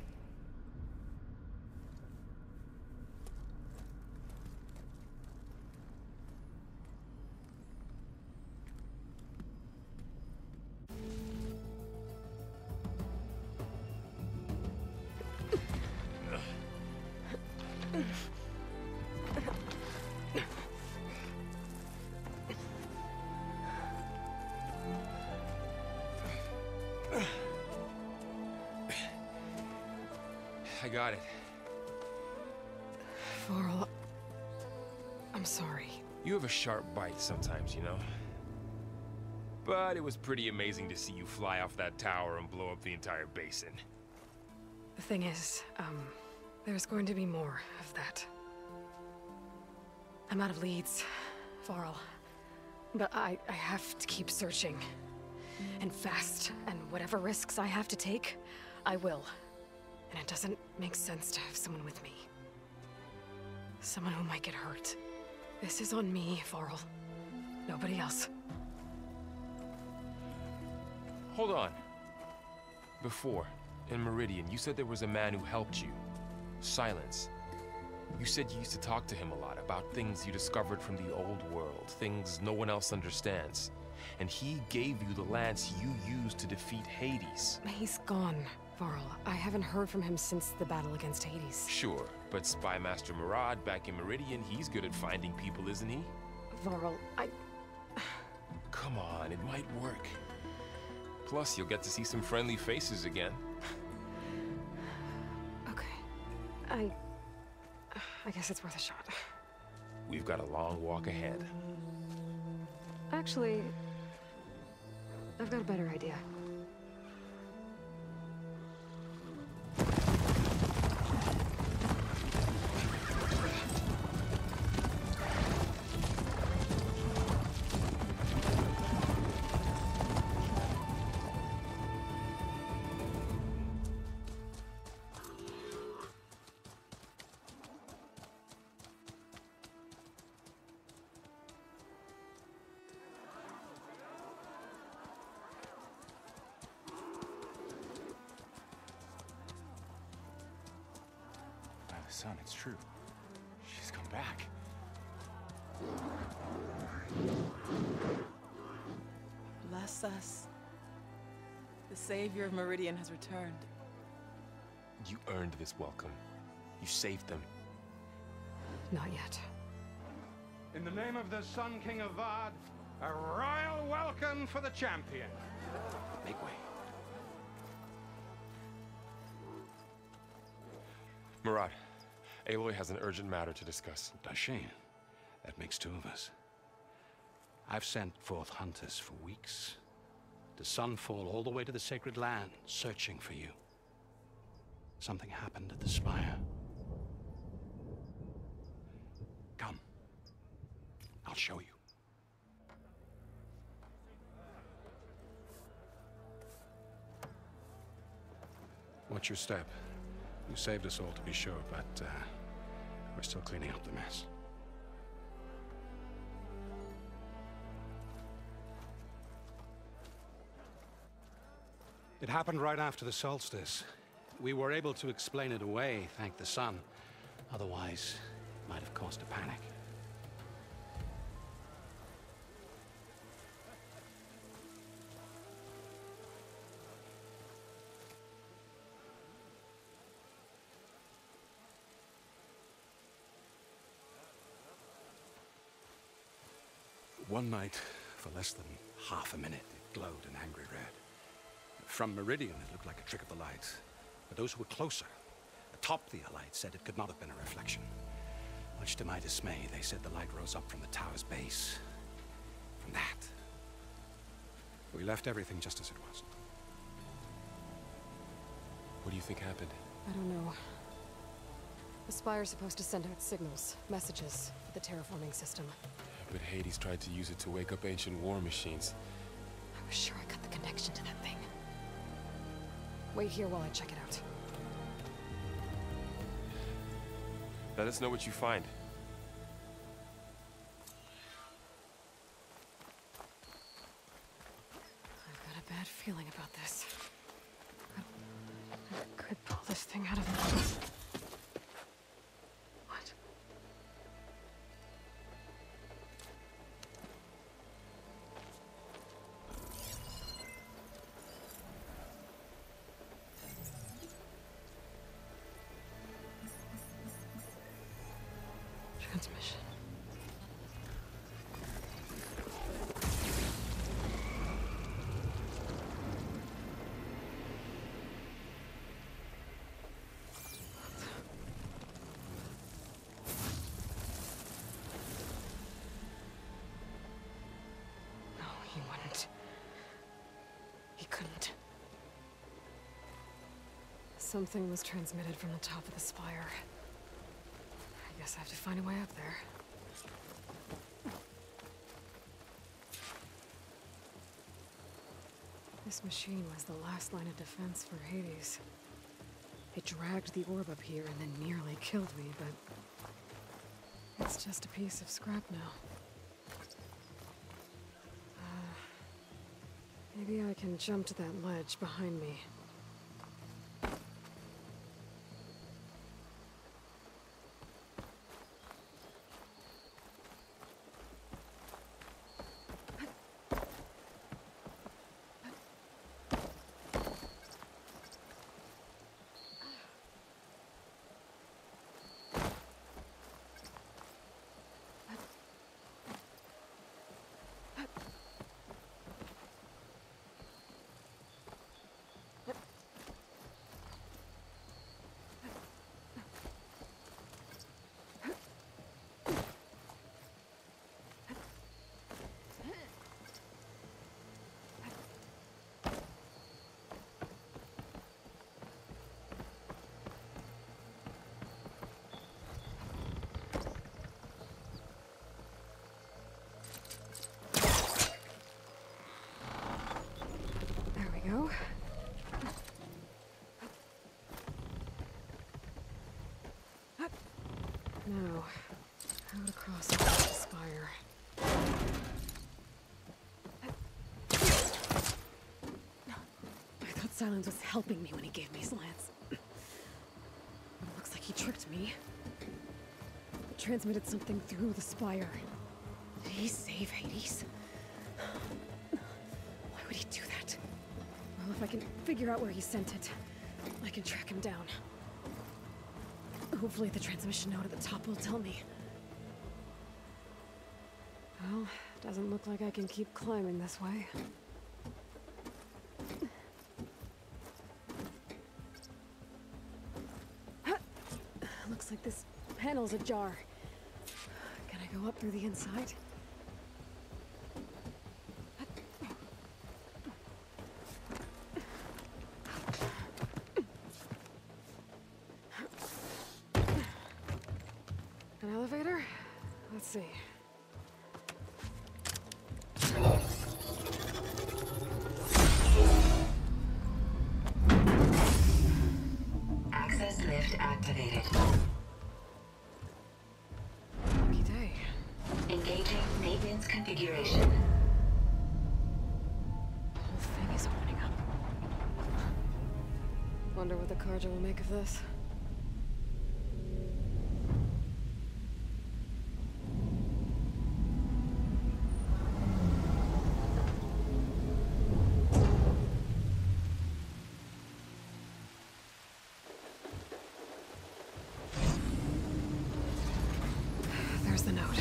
[SPEAKER 2] I got it.
[SPEAKER 1] Varl, I'm sorry.
[SPEAKER 2] You have a sharp bite sometimes, you know? But it was pretty amazing to see you fly off that tower and blow up the entire basin.
[SPEAKER 1] The thing is, there's going to be more of that. I'm out of leads, Varl. But I have to keep searching. And fast, and whatever risks I have to take, I will. And it doesn't make sense to have someone with me. Someone who might get hurt. This is on me, Varl. Nobody else.
[SPEAKER 2] Hold on. Before, in Meridian, you said there was a man who helped you. Silence. You said you used to talk to him a lot about things you discovered from the old world, things no one else understands. And he gave you the lance you used to defeat Hades.
[SPEAKER 1] He's gone, Varl. I haven't heard from him since the battle against Hades.
[SPEAKER 2] Sure, but Spy Master Murad back in Meridian, he's good at finding people, isn't he?
[SPEAKER 1] Varl,
[SPEAKER 2] Come on, it might work. Plus, you'll get to see some friendly faces again.
[SPEAKER 1] Okay. I guess it's worth a shot.
[SPEAKER 2] We've got a long walk ahead.
[SPEAKER 1] Actually, I've got a better idea.
[SPEAKER 8] Son, it's true. She's come back.
[SPEAKER 9] Bless us. The savior of Meridian has returned.
[SPEAKER 2] You earned this welcome. You saved them.
[SPEAKER 1] Not yet.
[SPEAKER 10] In the name of the Sun King of Vard, a royal welcome for the champion.
[SPEAKER 8] Make way.
[SPEAKER 2] Murad, Aloy has an urgent matter to discuss.
[SPEAKER 8] Does she? That makes two of us. I've sent forth hunters for weeks. To Sunfall all the way to the Sacred Land, searching for you. Something happened at the Spire. Come. I'll show you. Watch your step. You saved us all, to be sure, but we're still cleaning up the mess. It happened right after the solstice. We were able to explain it away, thank the sun. Otherwise, it might have caused a panic. One night, for less than half a minute, it glowed an angry red. From Meridian, it looked like a trick of the light. But those who were closer, atop the light, said it could not have been a reflection. Much to my dismay, they said the light rose up from the tower's base. From that. We left everything just as it was.
[SPEAKER 2] What do you think happened?
[SPEAKER 1] I don't know. The Spire's supposed to send out signals, messages, for the terraforming system.
[SPEAKER 2] But Hades tried to use it to wake up ancient war machines.
[SPEAKER 1] I was sure I got the connection to that thing. Wait here while I check it out.
[SPEAKER 2] Let us know what you find.
[SPEAKER 1] I've got a bad feeling about this. I could pull this thing out of the... What? Transmission. No, he wouldn't. He couldn't. Something was transmitted from the top of the spire. I guess I have to find a way up there. This machine was the last line of defense for Hades. It dragged the orb up here and then nearly killed me, but it's just a piece of scrap now. Maybe I can jump to that ledge behind me. Go. Now, how to cross the spire? I thought Silence was helping me when he gave me slants. But it looks like he tricked me. It transmitted something through the spire. Did he save Hades? Why would he do that? Well, if I can figure out where he sent it, I can track him down. Hopefully the transmission node at the top will tell me. Well, doesn't look like I can keep climbing this way. Looks like this panel's ajar. Can I go up through the inside? An elevator? Let's see.
[SPEAKER 11] Access lift activated.
[SPEAKER 1] Lucky day.
[SPEAKER 11] Engaging maintenance configuration.
[SPEAKER 1] The whole thing is opening up. Wonder what the Carja will make of this. There's the note.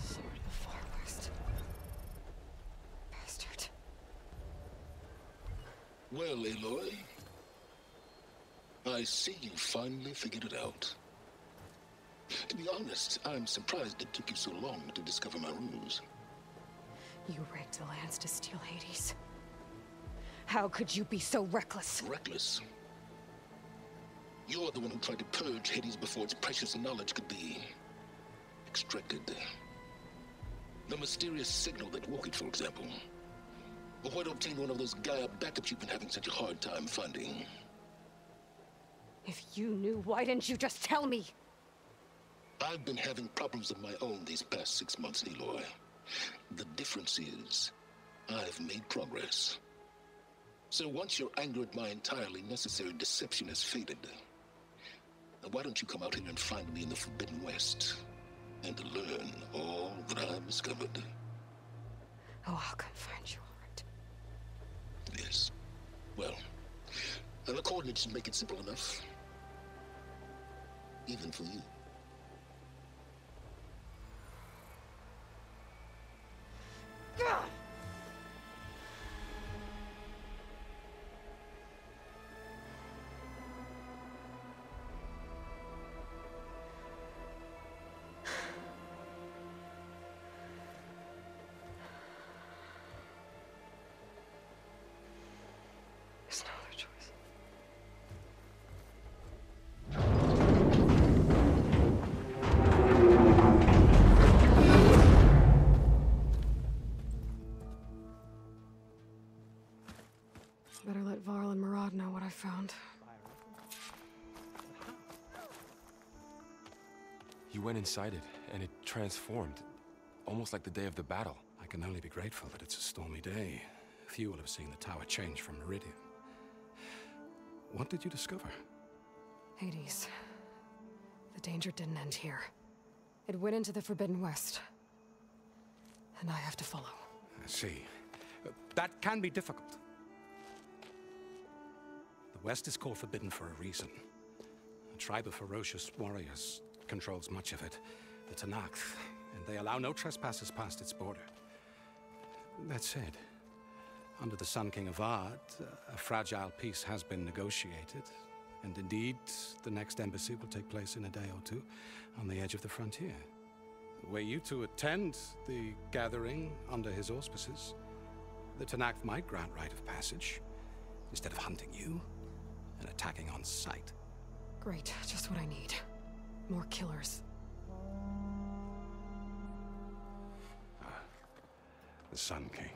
[SPEAKER 1] Sword of the Far West. Bastard.
[SPEAKER 12] Well, Aloy, I see you finally figured it out. To be honest, I'm surprised it took you so long to discover my ruse.
[SPEAKER 1] You rigged the lands to steal Hades. How could you be so reckless?
[SPEAKER 12] Reckless? You're the one who tried to purge Hades before its precious knowledge could be extracted. The mysterious signal that woke it, for example. Or why to obtain one of those Gaia backups you've been having such a hard time finding.
[SPEAKER 1] If you knew, why didn't you just tell me?
[SPEAKER 12] I've been having problems of my own these past 6 months, Aloy. The difference is, I've made progress. So once your anger at my entirely necessary deception has faded, now why don't you come out here and find me in the Forbidden West and learn all that I've discovered?
[SPEAKER 1] Oh, I'll come find you, all right.
[SPEAKER 12] Yes. Well, the coordinates should make it simple enough. Even for you.
[SPEAKER 1] There's no other choice. Better let Varl and Murad know what I found.
[SPEAKER 2] You went inside it, and it transformed. Almost like the day of the battle.
[SPEAKER 8] I can only be grateful that it's a stormy day. Few will have seen the tower change from Meridian. What did you discover?
[SPEAKER 1] Hades. The danger didn't end here. It went into the Forbidden West. And I have to follow.
[SPEAKER 8] I see. That can be difficult. The West is called Forbidden for a reason. A tribe of ferocious warriors controls much of it, the Tanakh, and they allow no trespassers past its border. That said, under the Sun King of Ard, a fragile peace has been negotiated, and indeed, the next embassy will take place in a day or two on the edge of the frontier. Were you to attend the gathering under his auspices, the Tanakh might grant right of passage, instead of hunting you and attacking on sight.
[SPEAKER 1] Great, just what I need. More killers.
[SPEAKER 8] The Sun King.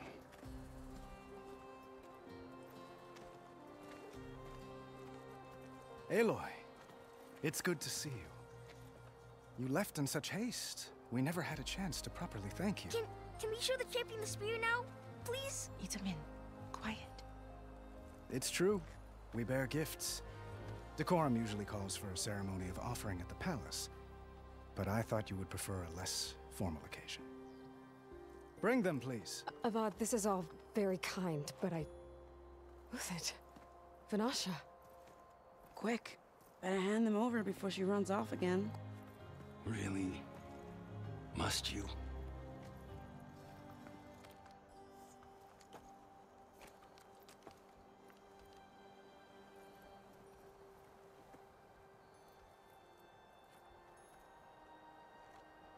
[SPEAKER 13] Aloy, it's good to see you. You left in such haste. We never had a chance to properly thank you.
[SPEAKER 14] Can we show the champion the spear now? Please?
[SPEAKER 9] Itamin, quiet.
[SPEAKER 13] It's true. We bear gifts. Decorum usually calls for a ceremony of offering at the palace, but I thought you would prefer a less formal occasion. Bring them, please.
[SPEAKER 1] Avad, this is all very kind, but Who's it? Vanasha.
[SPEAKER 9] Quick. Better hand them over before she runs off again.
[SPEAKER 7] Really? Must you?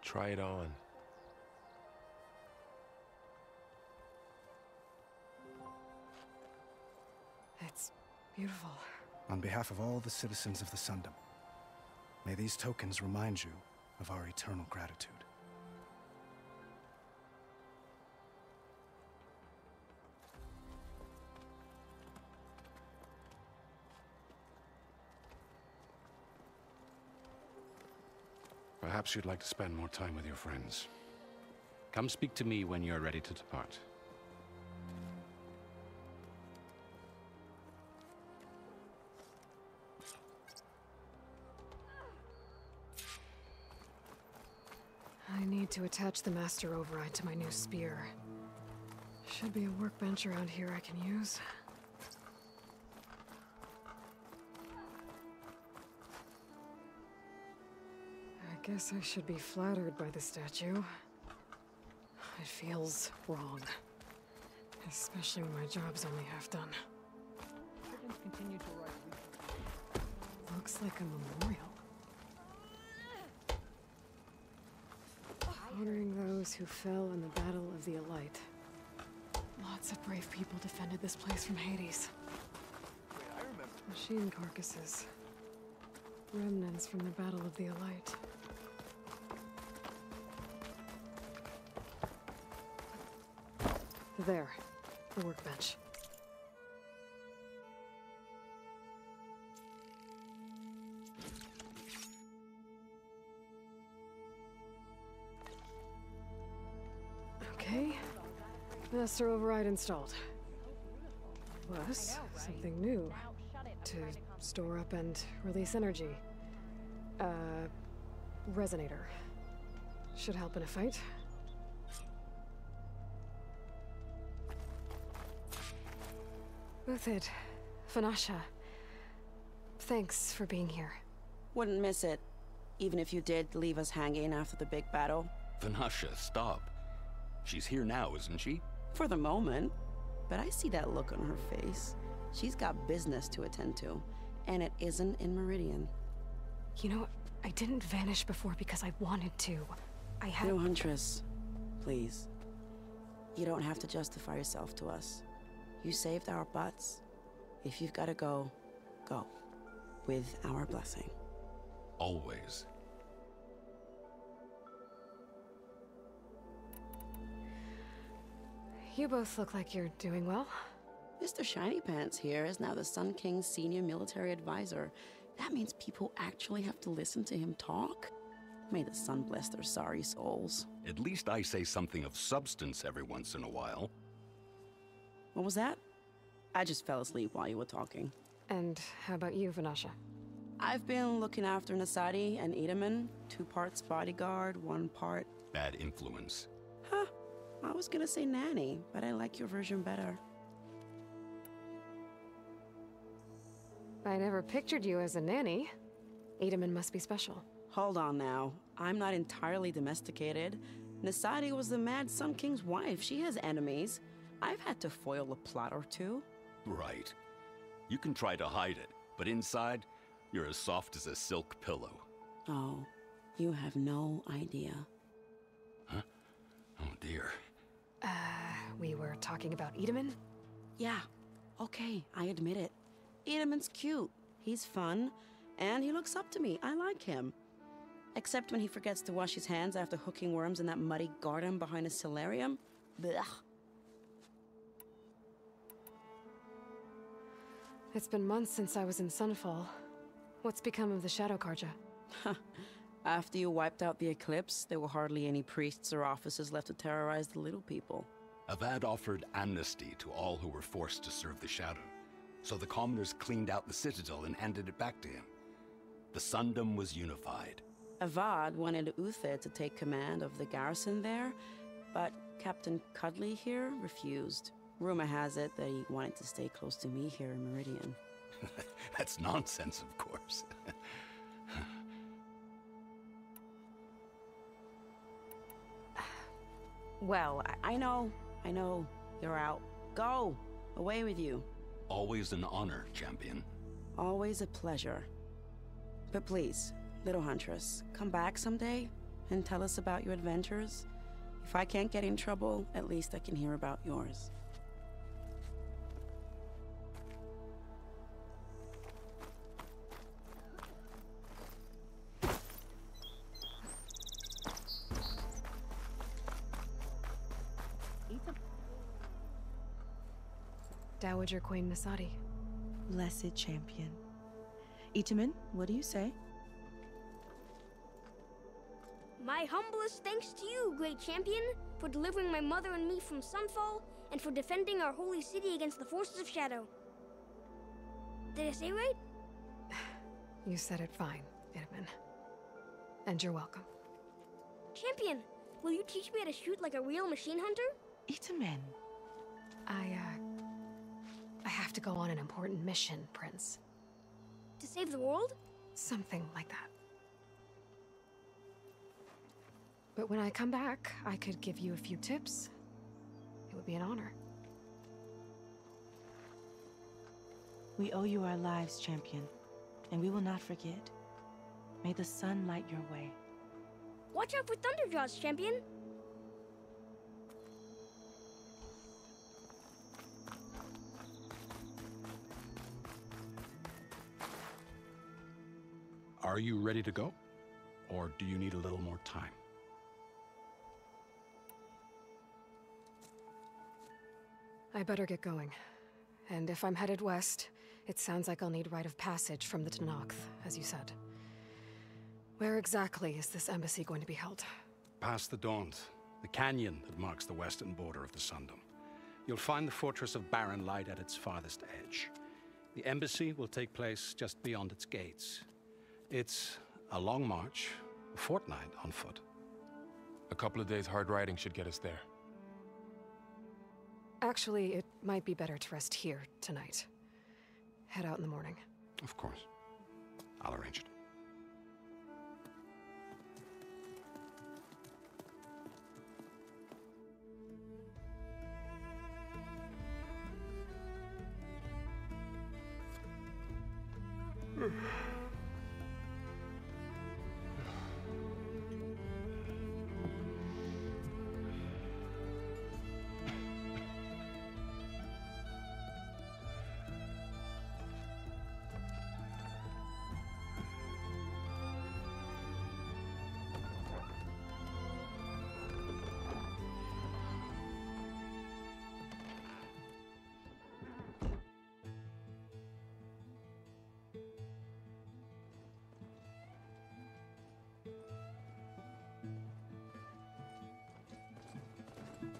[SPEAKER 2] Try it on.
[SPEAKER 1] It's beautiful.
[SPEAKER 13] On behalf of all the citizens of the Sundom, may these tokens remind you of our eternal gratitude.
[SPEAKER 8] Perhaps you'd like to spend more time with your friends. Come speak to me when you're ready to depart.
[SPEAKER 1] I need to attach the master override to my new spear. Should be a workbench around here I can use. I guess I should be flattered by the statue. It feels wrong. Especially when my job's only half done. Looks like a memorial. Honoring those who fell in the Battle of the Elite. Lots of brave people defended this place from Hades. Machine carcasses. Remnants from the Battle of the Elite. There, the workbench. Okay, master override installed. Plus, something new. To store up and release energy. Resonator. Should help in a fight. Uthid, Vanasha. Thanks for being here.
[SPEAKER 15] Wouldn't miss it. Even if you did leave us hanging after the big battle.
[SPEAKER 8] Vanasha, stop. She's here now, isn't she?
[SPEAKER 15] For the moment. But I see that look on her face. She's got business to attend to. And it isn't in Meridian.
[SPEAKER 1] You know, I didn't vanish before because I wanted to. I had—
[SPEAKER 15] No, Huntress. Please. You don't have to justify yourself to us. You saved our butts. If you've got to go, go. With our blessing.
[SPEAKER 8] Always.
[SPEAKER 1] You both look like you're doing well.
[SPEAKER 15] Mr. Shiny Pants here is now the Sun King's senior military advisor. That means people actually have to listen to him talk? May the sun bless their sorry souls.
[SPEAKER 8] At least I say something of substance every once in a while.
[SPEAKER 15] What was that? I just fell asleep while you were talking.
[SPEAKER 1] And how about you, Vanasha?
[SPEAKER 15] I've been looking after Nasadi and Edaman. 2 parts bodyguard, 1 part...
[SPEAKER 8] Bad influence.
[SPEAKER 15] Huh. I was gonna say nanny, but I like your version better.
[SPEAKER 1] I never pictured you as a nanny. Edaman must be special.
[SPEAKER 15] Hold on now. I'm not entirely domesticated. Nasadi was the Mad Sun King's wife. She has enemies. I've had to foil a plot or 2.
[SPEAKER 8] Right. You can try to hide it, but inside, you're as soft as a silk pillow.
[SPEAKER 15] Oh, you have no idea.
[SPEAKER 8] Huh? Oh dear.
[SPEAKER 1] We were talking about Edaman?
[SPEAKER 15] Yeah. Okay, I admit it. Edaman's cute. He's fun. And he looks up to me. I like him. Except when he forgets to wash his hands after hooking worms in that muddy garden behind a solarium. Blech.
[SPEAKER 1] It's been months since I was in Sunfall. What's become of the Shadow Karja?
[SPEAKER 15] After you wiped out the Eclipse, there were hardly any priests or officers left to terrorize the little people.
[SPEAKER 8] Avad offered amnesty to all who were forced to serve the Shadow. So the commoners cleaned out the Citadel and handed it back to him. The Sundom was unified.
[SPEAKER 15] Avad wanted Uthid to take command of the garrison there, but Captain Cuddly here refused. Rumor has it that he wanted to stay close to me here in Meridian.
[SPEAKER 8] That's nonsense, of course.
[SPEAKER 15] Well, I know. You're out. Go! Away with you.
[SPEAKER 8] Always an honor, champion.
[SPEAKER 15] Always a pleasure. But please, little Huntress, come back someday and tell us about your adventures. If I can't get in trouble, at least I can hear about yours.
[SPEAKER 1] Dowager Queen Nasadi.
[SPEAKER 16] Blessed champion. Itaman, what do you say?
[SPEAKER 14] My humblest thanks to you, great champion, for delivering my mother and me from Sunfall, and for defending our holy city against the forces of Shadow. Did I say right?
[SPEAKER 1] You said it fine, Edaman. And you're welcome.
[SPEAKER 14] Champion, will you teach me how to shoot like a real machine hunter?
[SPEAKER 16] Itaman.
[SPEAKER 1] I have to go on an important mission, Prince.
[SPEAKER 14] To save the world?
[SPEAKER 1] Something like that. But when I come back, I could give you a few tips. It would be an honor.
[SPEAKER 16] We owe you our lives, champion, and we will not forget. May the sun light your way.
[SPEAKER 14] Watch out for Thunderjaws, champion!
[SPEAKER 8] Are you ready to go? Or do you need a little more time?
[SPEAKER 1] I better get going. And if I'm headed west, it sounds like I'll need rite of passage from the Tenakth, as you said. Where exactly is this embassy going to be held?
[SPEAKER 8] Past the Daunt, the canyon that marks the western border of the Sundom. You'll find the fortress of Barren Light at its farthest edge. The embassy will take place just beyond its gates. It's a long march, a fortnight on foot.
[SPEAKER 2] A couple of days hard riding should get us there.
[SPEAKER 1] Actually, it might be better to rest here tonight. Head out in the morning.
[SPEAKER 8] Of course. I'll arrange it.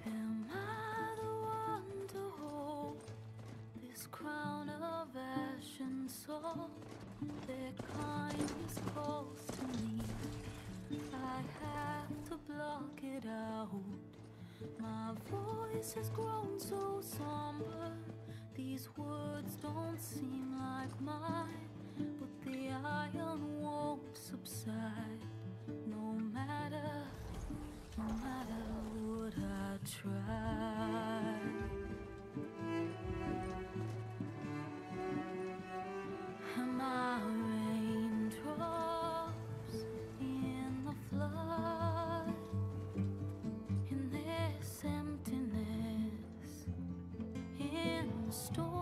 [SPEAKER 17] Am I the one to hold this crown of ash and salt? Their kindness calls to me. I have to block it out. My voice has grown so somber. These words don't seem like mine, but the iron won't subside. No matter what I try. Am I raindrops in the flood? In this emptiness, in the storm.